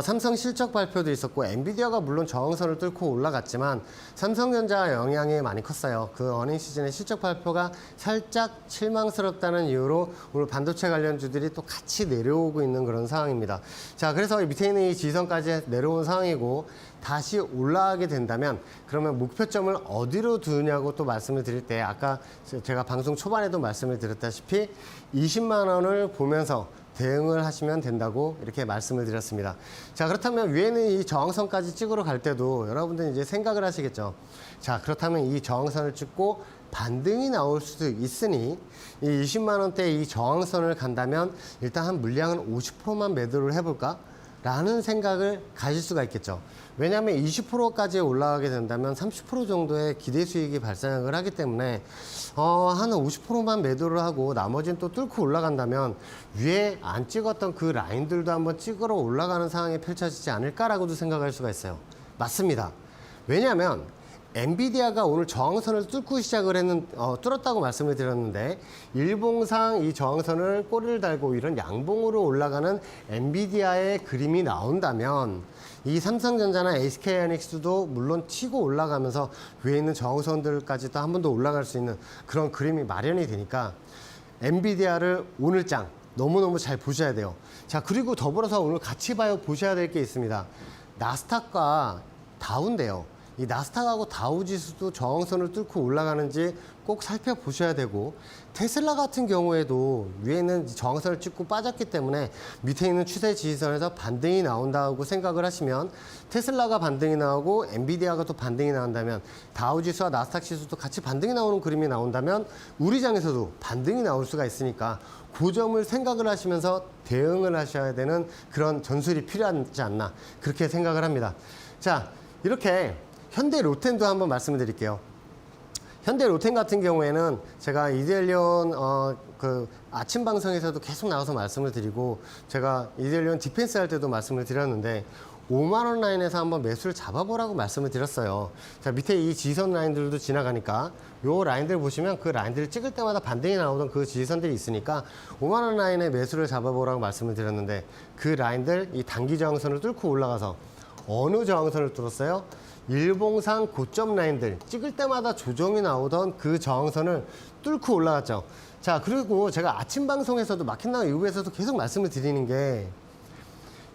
삼성 실적 발표도 있었고 엔비디아가 물론 저항선을 뚫고 올라갔지만 삼성전자 영향이 많이 컸어요. 그 어닝 시즌의 실적 발표가 살짝 실망스럽다는 이유로 오늘 반도체 관련주들이 또 같이 내려오고 있는 그런 상황입니다. 자, 그래서 밑에 있는 이 지선까지 내려온 상황이고 다시 올라가게 된다면 그러면 목표점을 어디로 두냐고 또 말씀을 드릴 때 아까 제가 방송 초반에도 말씀을 드렸다시피 20만 원을 보면서 대응을 하시면 된다고 이렇게 말씀을 드렸습니다. 자, 그렇다면 위에는 이 저항선까지 찍으러 갈 때도 여러분들 이제 생각을 하시겠죠. 자, 그렇다면 이 저항선을 찍고 반등이 나올 수도 있으니 이 20만 원대 이 저항선을 간다면 일단 한 물량은 50%만 매도를 해볼까? 라는 생각을 가질 수가 있겠죠. 왜냐하면 20%까지 올라가게 된다면 30% 정도의 기대 수익이 발생을 하기 때문에 한 50%만 매도를 하고 나머지는 또 뚫고 올라간다면 위에 안 찍었던 그 라인들도 한번 찍으러 올라가는 상황이 펼쳐지지 않을까라고도 생각할 수가 있어요. 맞습니다. 왜냐하면 엔비디아가 오늘 저항선을 뚫고 시작을 뚫었다고 말씀을 드렸는데 일봉상 이 저항선을 꼬리를 달고 이런 양봉으로 올라가는 엔비디아의 그림이 나온다면 이 삼성전자나 SK하이닉스도 물론 치고 올라가면서 위에 있는 저항선들까지도 한 번 더 올라갈 수 있는 그런 그림이 마련이 되니까 엔비디아를 오늘장 너무너무 잘 보셔야 돼요. 자, 그리고 더불어서 오늘 같이 보셔야 될 게 있습니다. 나스닥과 다우인데요. 이 나스닥하고 다우 지수도 저항선을 뚫고 올라가는지 꼭 살펴보셔야 되고 테슬라 같은 경우에도 위에는 저항선을 찍고 빠졌기 때문에 밑에 있는 추세 지지선에서 반등이 나온다고 생각을 하시면 테슬라가 반등이 나오고 엔비디아가 또 반등이 나온다면 다우 지수와 나스닥 지수도 같이 반등이 나오는 그림이 나온다면 우리 장에서도 반등이 나올 수가 있으니까 그 점을 생각을 하시면서 대응을 하셔야 되는 그런 전술이 필요하지 않나 그렇게 생각을 합니다. 자, 이렇게 현대 로텐도 한번 말씀을 드릴게요. 현대 로텐 같은 경우에는 제가 이데일리온 그 아침 방송에서도 계속 나와서 말씀을 드리고 제가 이데일리온 디펜스 할 때도 말씀을 드렸는데 5만 원 라인에서 한번 매수를 잡아보라고 말씀을 드렸어요. 자, 밑에 이 지지선 라인들도 지나가니까 요 라인들 보시면 그 라인들을 찍을 때마다 반등이 나오던 그 지지선들이 있으니까 5만 원 라인에 매수를 잡아보라고 말씀을 드렸는데 그 라인들 이 단기 저항선을 뚫고 올라가서 어느 저항선을 뚫었어요? 일봉상 고점 라인들 찍을 때마다 조정이 나오던 그 저항선을 뚫고 올라갔죠. 자, 그리고 제가 아침 방송에서도 마켓나우 이후에서도 계속 말씀을 드리는 게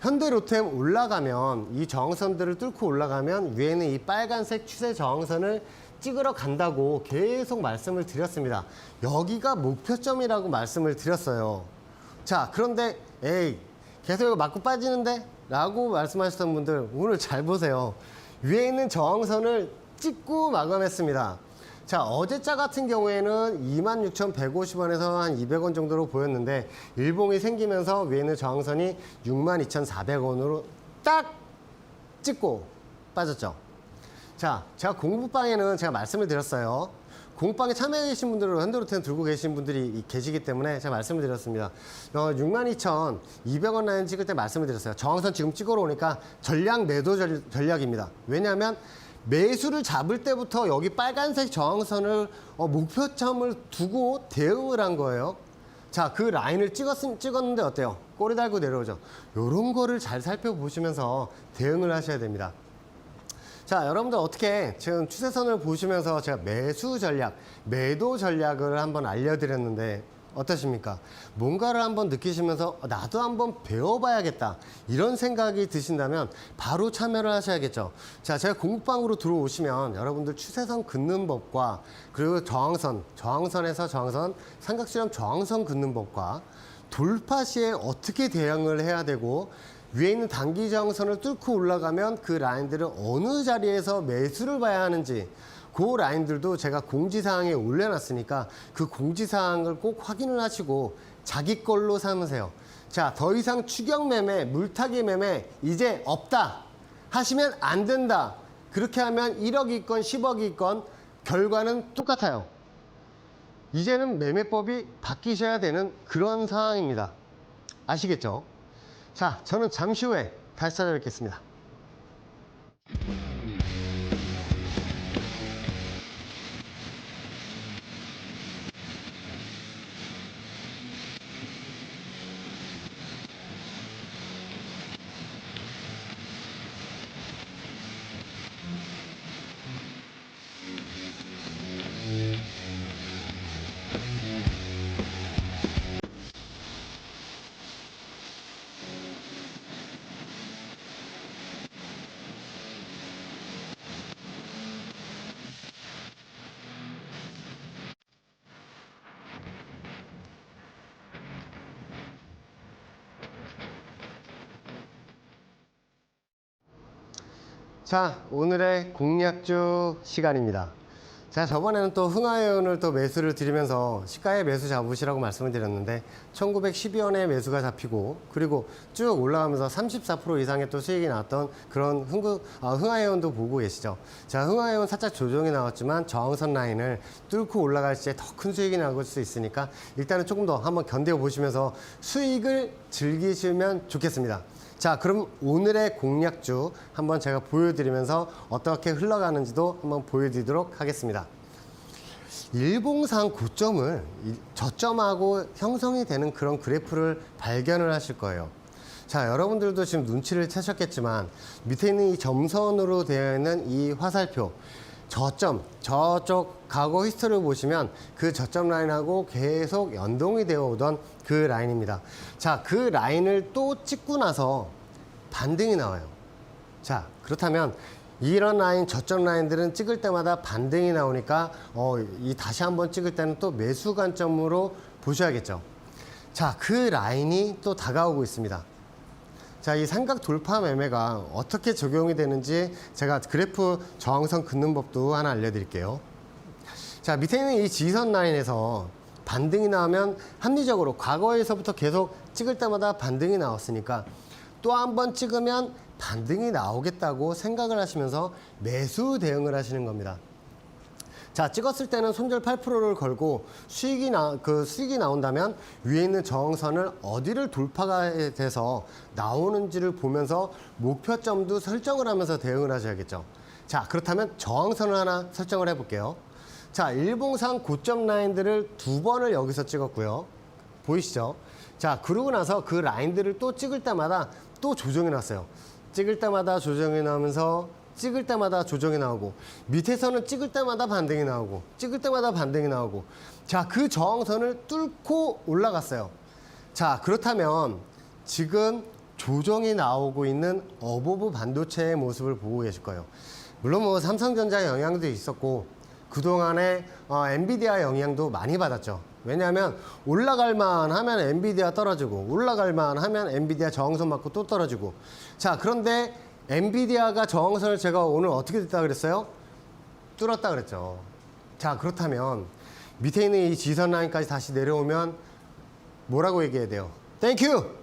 현대로템 올라가면 이 저항선들을 뚫고 올라가면 위에는 이 빨간색 추세 저항선을 찍으러 간다고 계속 말씀을 드렸습니다. 여기가 목표점이라고 말씀을 드렸어요. 자, 그런데 에이 계속 이거 맞고 빠지는데? 라고 말씀하셨던 분들 오늘 잘 보세요. 위에 있는 저항선을 찍고 마감했습니다. 자, 어제자 같은 경우에는 26,150원에서 한 200원 정도로 보였는데 일봉이 생기면서 위에 있는 저항선이 62,400원으로 딱 찍고 빠졌죠. 자, 제가 공부방에는 제가 말씀을 드렸어요. 공부방에 참여해 계신 분들은 현대로템 들고 계신 분들이 계시기 때문에 제가 말씀을 드렸습니다. 62,200원 라인 찍을 때 말씀을 드렸어요. 저항선 지금 찍으러 오니까 전략 매도 전략입니다. 왜냐하면 매수를 잡을 때부터 여기 빨간색 저항선을 목표점을 두고 대응을 한 거예요. 자, 그 라인을 찍었는데 어때요? 꼬리 달고 내려오죠. 요런 거를 잘 살펴보시면서 대응을 하셔야 됩니다. 자, 여러분들 어떻게 지금 추세선을 보시면서 제가 매수 전략, 매도 전략을 한번 알려드렸는데 어떠십니까? 뭔가를 한번 느끼시면서 나도 한번 배워봐야겠다 이런 생각이 드신다면 바로 참여를 하셔야겠죠. 자, 제가 공부방으로 들어오시면 여러분들 추세선 긋는 법과 그리고 저항선에서 저항선, 삼각수렴 저항선 긋는 법과 돌파 시에 어떻게 대응을 해야 되고 위에 있는 단기 저항선을 뚫고 올라가면 그 라인들을 어느 자리에서 매수를 봐야 하는지 그 라인들도 제가 공지사항에 올려놨으니까 그 공지사항을 꼭 확인을 하시고 자기 걸로 삼으세요. 자, 더 이상 추격 매매, 물타기 매매 이제 없다 하시면 안 된다. 그렇게 하면 1억이 있건 10억이 있건 결과는 똑같아요. 이제는 매매법이 바뀌셔야 되는 그런 상황입니다. 아시겠죠? 자, 저는 잠시 후에 다시 찾아뵙겠습니다. 자, 오늘의 공략주 시간입니다. 자, 저번에는 또 흥하해운을 또 매수를 드리면서 시가의 매수 잡으시라고 말씀을 드렸는데 1912원에 매수가 잡히고 그리고 쭉 올라가면서 34% 이상의 또 수익이 나왔던 그런 흥하해운도 보고 계시죠. 자, 흥하해운 살짝 조정이 나왔지만 저항선 라인을 뚫고 올라갈 때 더 큰 수익이 나올 수 있으니까 일단은 조금 더 한번 견뎌 보시면서 수익을 즐기시면 좋겠습니다. 자, 그럼 오늘의 공략주 한번 제가 보여드리면서 어떻게 흘러가는지도 한번 보여드리도록 하겠습니다. 일봉상 고점을 저점하고 형성이 되는 그런 그래프를 발견을 하실 거예요. 자, 여러분들도 지금 눈치를 채셨겠지만 밑에 있는 이 점선으로 되어 있는 이 화살표 저점, 저쪽 과거 히스토리를 보시면 그 저점 라인하고 계속 연동이 되어 오던 그 라인입니다. 자, 그 라인을 또 찍고 나서 반등이 나와요. 자, 그렇다면 이런 라인, 저점 라인들은 찍을 때마다 반등이 나오니까 이 다시 한번 찍을 때는 또 매수 관점으로 보셔야겠죠. 자, 그 라인이 또 다가오고 있습니다. 자, 이 삼각 돌파 매매가 어떻게 적용이 되는지 제가 그래프 저항선 긋는 법도 하나 알려드릴게요. 자, 밑에 있는 이 지선 라인에서 반등이 나오면 합리적으로 과거에서부터 계속 찍을 때마다 반등이 나왔으니까 또 한 번 찍으면 반등이 나오겠다고 생각을 하시면서 매수 대응을 하시는 겁니다. 자, 찍었을 때는 손절 8%를 걸고 수익이 나온다면 위에 있는 저항선을 어디를 돌파가 돼서 나오는지를 보면서 목표점도 설정을 하면서 대응을 하셔야겠죠. 자, 그렇다면 저항선을 하나 설정을 해볼게요. 자, 일봉상 고점 라인들을 2번을 여기서 찍었고요. 보이시죠? 자, 그러고 나서 그 라인들을 또 찍을 때마다 또 조정이 났어요. 찍을 때마다 조정이 나오면서 찍을 때마다 조정이 나오고 밑에서는 찍을 때마다 반등이 나오고 찍을 때마다 반등이 나오고 자, 그 저항선을 뚫고 올라갔어요. 자, 그렇다면 지금 조정이 나오고 있는 어보브 반도체의 모습을 보고 계실 거예요. 물론 뭐 삼성전자 영향도 있었고 그동안에 엔비디아 영향도 많이 받았죠. 왜냐하면 올라갈만 하면 엔비디아 떨어지고 올라갈만 하면 엔비디아 저항선 맞고 또 떨어지고 자, 그런데 엔비디아가 저항선을 제가 오늘 어떻게 됐다 그랬어요? 뚫었다 그랬죠. 자, 그렇다면 밑에 있는 이 지선 라인까지 다시 내려오면 뭐라고 얘기해야 돼요? 땡큐!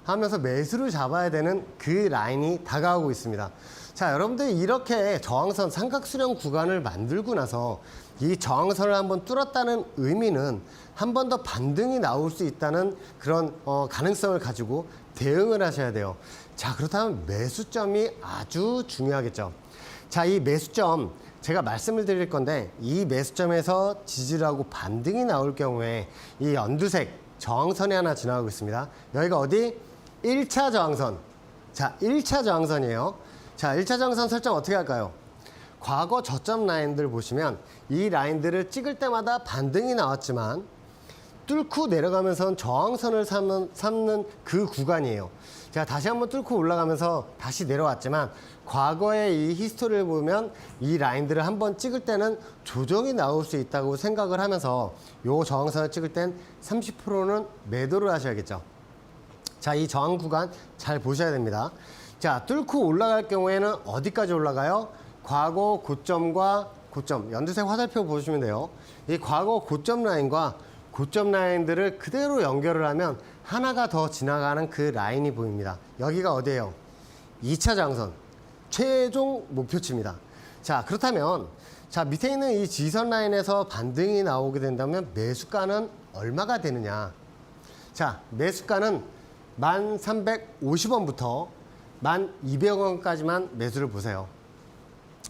하면서 매수를 잡아야 되는 그 라인이 다가오고 있습니다. 자, 여러분들 이렇게 저항선 삼각수렴 구간을 만들고 나서 이 저항선을 한번 뚫었다는 의미는 한 번 더 반등이 나올 수 있다는 그런 가능성을 가지고 대응을 하셔야 돼요. 자, 그렇다면 매수점이 아주 중요하겠죠. 자, 이 매수점 제가 말씀을 드릴 건데 이 매수점에서 지지를 하고 반등이 나올 경우에 이 연두색 저항선이 하나 지나가고 있습니다. 여기가 어디? 1차 저항선. 자, 1차 저항선이에요. 자, 1차 저항선 설정 어떻게 할까요? 과거 저점 라인들 보시면 이 라인들을 찍을 때마다 반등이 나왔지만 뚫고 내려가면서 저항선을 삼는 그 구간이에요. 자, 다시 한번 뚫고 올라가면서 다시 내려왔지만 과거의 이 히스토리를 보면 이 라인들을 한번 찍을 때는 조정이 나올 수 있다고 생각을 하면서 요 저항선을 찍을 땐 30%는 매도를 하셔야겠죠. 자, 이 저항 구간 잘 보셔야 됩니다. 자, 뚫고 올라갈 경우에는 어디까지 올라가요? 과거 고점과 고점, 연두색 화살표 보시면 돼요. 이 과거 고점 라인과 고점 라인들을 그대로 연결을 하면 하나가 더 지나가는 그 라인이 보입니다. 여기가 어디예요? 2차 저항선, 최종 목표치입니다. 자, 그렇다면 자, 밑에 있는 이 지선 라인에서 반등이 나오게 된다면 매수가는 얼마가 되느냐? 자, 매수가는 1,350원부터 1,200원까지만 매수를 보세요.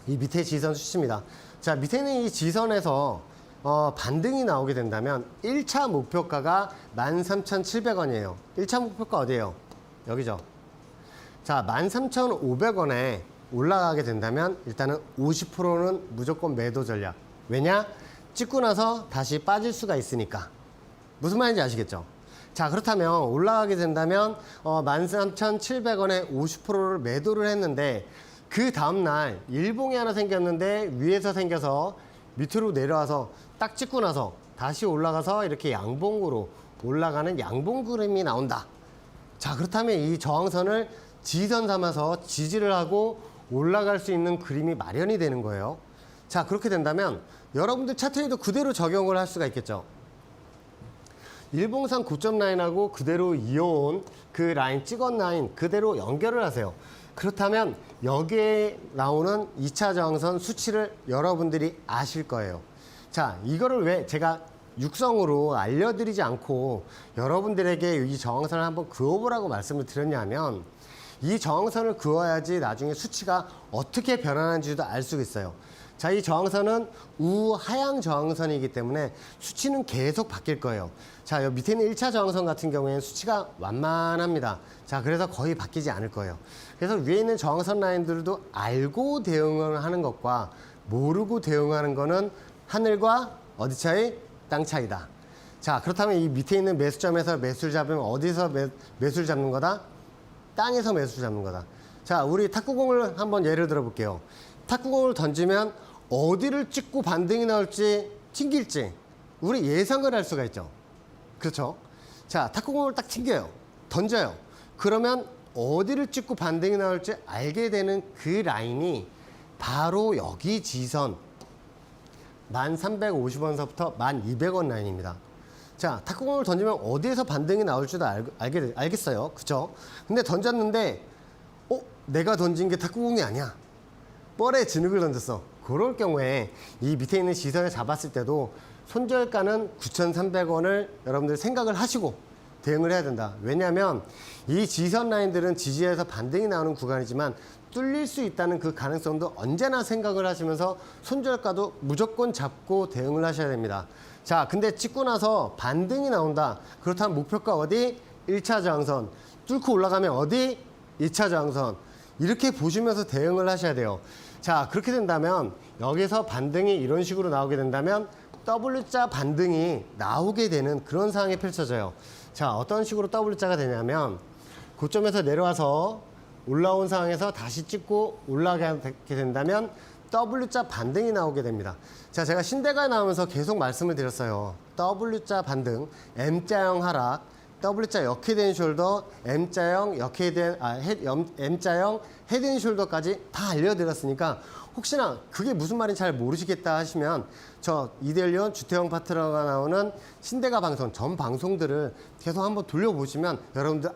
이 밑에 지선 수치입니다. 자, 밑에 있는 이 지선에서 반등이 나오게 된다면 1차 목표가가 13,700원이에요. 1차 목표가 어디예요? 여기죠. 자, 13,500원에 올라가게 된다면 일단은 50%는 무조건 매도 전략. 왜냐? 찍고 나서 다시 빠질 수가 있으니까. 무슨 말인지 아시겠죠? 자, 그렇다면 올라가게 된다면 13,700원에 50%를 매도를 했는데 그 다음날 일봉이 하나 생겼는데 위에서 생겨서 밑으로 내려와서 딱 찍고 나서 다시 올라가서 이렇게 양봉으로 올라가는 양봉 그림이 나온다. 자, 그렇다면 이 저항선을 지지선 삼아서 지지를 하고 올라갈 수 있는 그림이 마련이 되는 거예요. 자, 그렇게 된다면 여러분들 차트에도 그대로 적용을 할 수가 있겠죠. 일봉상 고점 라인하고 그대로 이어온 그 라인, 찍은 라인 그대로 연결을 하세요. 그렇다면 여기에 나오는 2차 저항선 수치를 여러분들이 아실 거예요. 자, 이거를 왜 제가 육성으로 알려드리지 않고 여러분들에게 이 저항선을 한번 그어보라고 말씀을 드렸냐면, 이 저항선을 그어야지 나중에 수치가 어떻게 변하는지도 알 수 있어요. 자, 이 저항선은 우하향 저항선이기 때문에 수치는 계속 바뀔 거예요. 자, 여기 밑에 있는 1차 저항선 같은 경우에는 수치가 완만합니다. 자, 그래서 거의 바뀌지 않을 거예요. 그래서 위에 있는 저항선 라인들도 알고 대응을 하는 것과 모르고 대응하는 거는 하늘과 어디 차이? 땅 차이다. 자, 그렇다면 이 밑에 있는 매수점에서 매수를 잡으면 어디서 매수를 잡는 거다? 땅에서 매수를 잡는 거다. 자, 우리 탁구공을 한번 예를 들어 볼게요. 탁구공을 던지면 어디를 찍고 반등이 나올지 튕길지 우리 예상을 할 수가 있죠. 그렇죠? 자, 탁구공을 딱 튕겨요. 던져요. 그러면 어디를 찍고 반등이 나올지 알게 되는 그 라인이 바로 여기 지선 1350원서부터 1200원 라인입니다. 자, 탁구공을 던지면 어디에서 반등이 나올지도 알겠어요. 그쵸? 근데 던졌는데 내가 던진 게 탁구공이 아니야. 뻘에 진흙을 던졌어. 그럴 경우에 이 밑에 있는 지선을 잡았을 때도 손절가는 9,300원을 여러분들 생각을 하시고 대응을 해야 된다. 왜냐하면 이 지선 라인들은 지지에서 반등이 나오는 구간이지만 뚫릴 수 있다는 그 가능성도 언제나 생각을 하시면서 손절가도 무조건 잡고 대응을 하셔야 됩니다. 자, 근데 찍고 나서 반등이 나온다. 그렇다면 목표가 어디? 1차 저항선. 뚫고 올라가면 어디? 2차 저항선. 이렇게 보시면서 대응을 하셔야 돼요. 자, 그렇게 된다면 여기서 반등이 이런 식으로 나오게 된다면 W자 반등이 나오게 되는 그런 상황이 펼쳐져요. 자, 어떤 식으로 W자가 되냐면 고점에서 내려와서 올라온 상황에서 다시 찍고 올라가게 된다면 W자 반등이 나오게 됩니다. 자, 제가 신대가 나오면서 계속 말씀을 드렸어요. W자 반등, M자형 하락, W자 역헤드앤 숄더, M자형 M자형 헤드앤숄더까지 다 알려드렸으니까 혹시나 그게 무슨 말인지 잘 모르시겠다 하시면 저 이데일리온 주태영 파트너가 나오는 신대가 방송 전 방송들을 계속 한번 돌려보시면 여러분들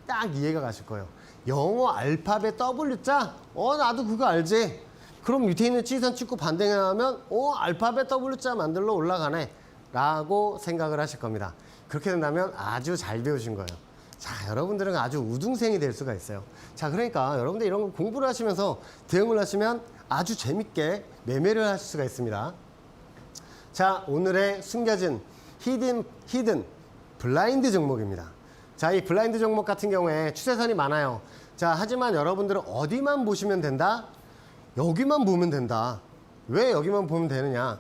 딱 이해가 가실 거예요. 영어 알파벳 W자? 나도 그거 알지. 그럼 밑에 있는 지선 찍고 반등이 나오면 알파벳 W자 만들러 올라가네 라고 생각을 하실 겁니다. 그렇게 된다면 아주 잘 배우신 거예요. 자, 여러분들은 아주 우등생이 될 수가 있어요. 자, 그러니까 여러분들 이런 거 공부를 하시면서 대응을 하시면 아주 재밌게 매매를 하실 수가 있습니다. 자, 오늘의 숨겨진 히든 블라인드 종목입니다. 자, 이 블라인드 종목 같은 경우에 추세선이 많아요. 자, 하지만 여러분들은 어디만 보시면 된다? 여기만 보면 된다. 왜 여기만 보면 되느냐?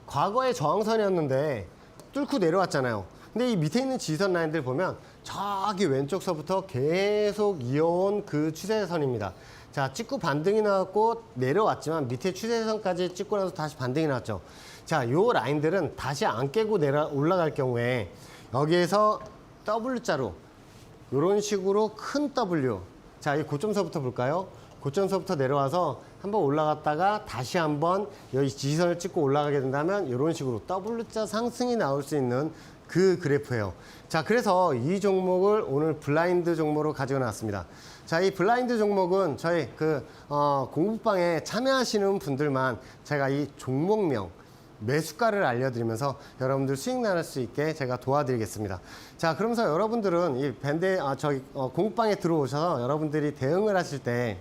과거의 저항선이었는데 뚫고 내려왔잖아요. 근데 이 밑에 있는 지선 라인들 보면 저기 왼쪽서부터 계속 이어온 그 추세선입니다. 자, 찍고 반등이 나왔고 내려왔지만 밑에 추세선까지 찍고 나서 다시 반등이 나왔죠. 자, 요 라인들은 다시 안 깨고 올라갈 경우에 여기에서 W자로 이런 식으로 큰 W. 자, 이 고점서부터 볼까요? 고점서부터 내려와서 한번 올라갔다가 다시 한번 여기 지지선을 찍고 올라가게 된다면 이런 식으로 W자 상승이 나올 수 있는 그 그래프예요. 자, 그래서 이 종목을 오늘 블라인드 종목으로 가지고 나왔습니다. 자, 이 블라인드 종목은 저희 공부방에 참여하시는 분들만 제가 이 종목명 매수가를 알려드리면서 여러분들 수익 나실 수 있게 제가 도와드리겠습니다. 자, 그러면서 여러분들은 이 공부방에 들어오셔서 여러분들이 대응을 하실 때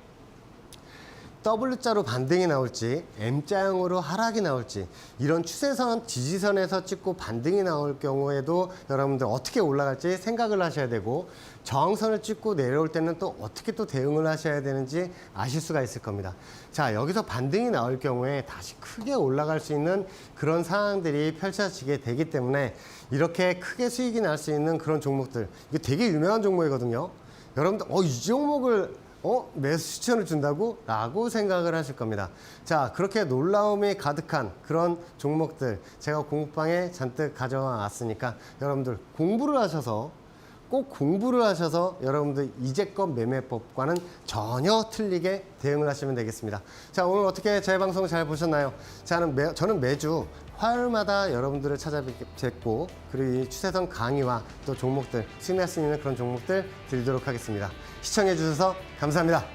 W자로 반등이 나올지 M자형으로 하락이 나올지 이런 추세선 지지선에서 찍고 반등이 나올 경우에도 여러분들 어떻게 올라갈지 생각을 하셔야 되고 저항선을 찍고 내려올 때는 또 어떻게 또 대응을 하셔야 되는지 아실 수가 있을 겁니다. 자, 여기서 반등이 나올 경우에 다시 크게 올라갈 수 있는 그런 상황들이 펼쳐지게 되기 때문에 이렇게 크게 수익이 날 수 있는 그런 종목들, 이게 되게 유명한 종목이거든요. 여러분들 이 종목을 매수 추천을 준다고? 라고 생각을 하실 겁니다. 자, 그렇게 놀라움이 가득한 그런 종목들 제가 공부방에 잔뜩 가져와 왔으니까 여러분들 공부를 하셔서 꼭 공부를 하셔서 여러분들 이제껏 매매법과는 전혀 틀리게 대응을 하시면 되겠습니다. 자, 오늘 어떻게 제 방송 잘 보셨나요? 저는 매주 화요일마다 여러분들을 찾아뵙고 그리고 이 추세선 강의와 또 종목들, 수익날 수 있는 그런 종목들 드리도록 하겠습니다. 시청해 주셔서 감사합니다.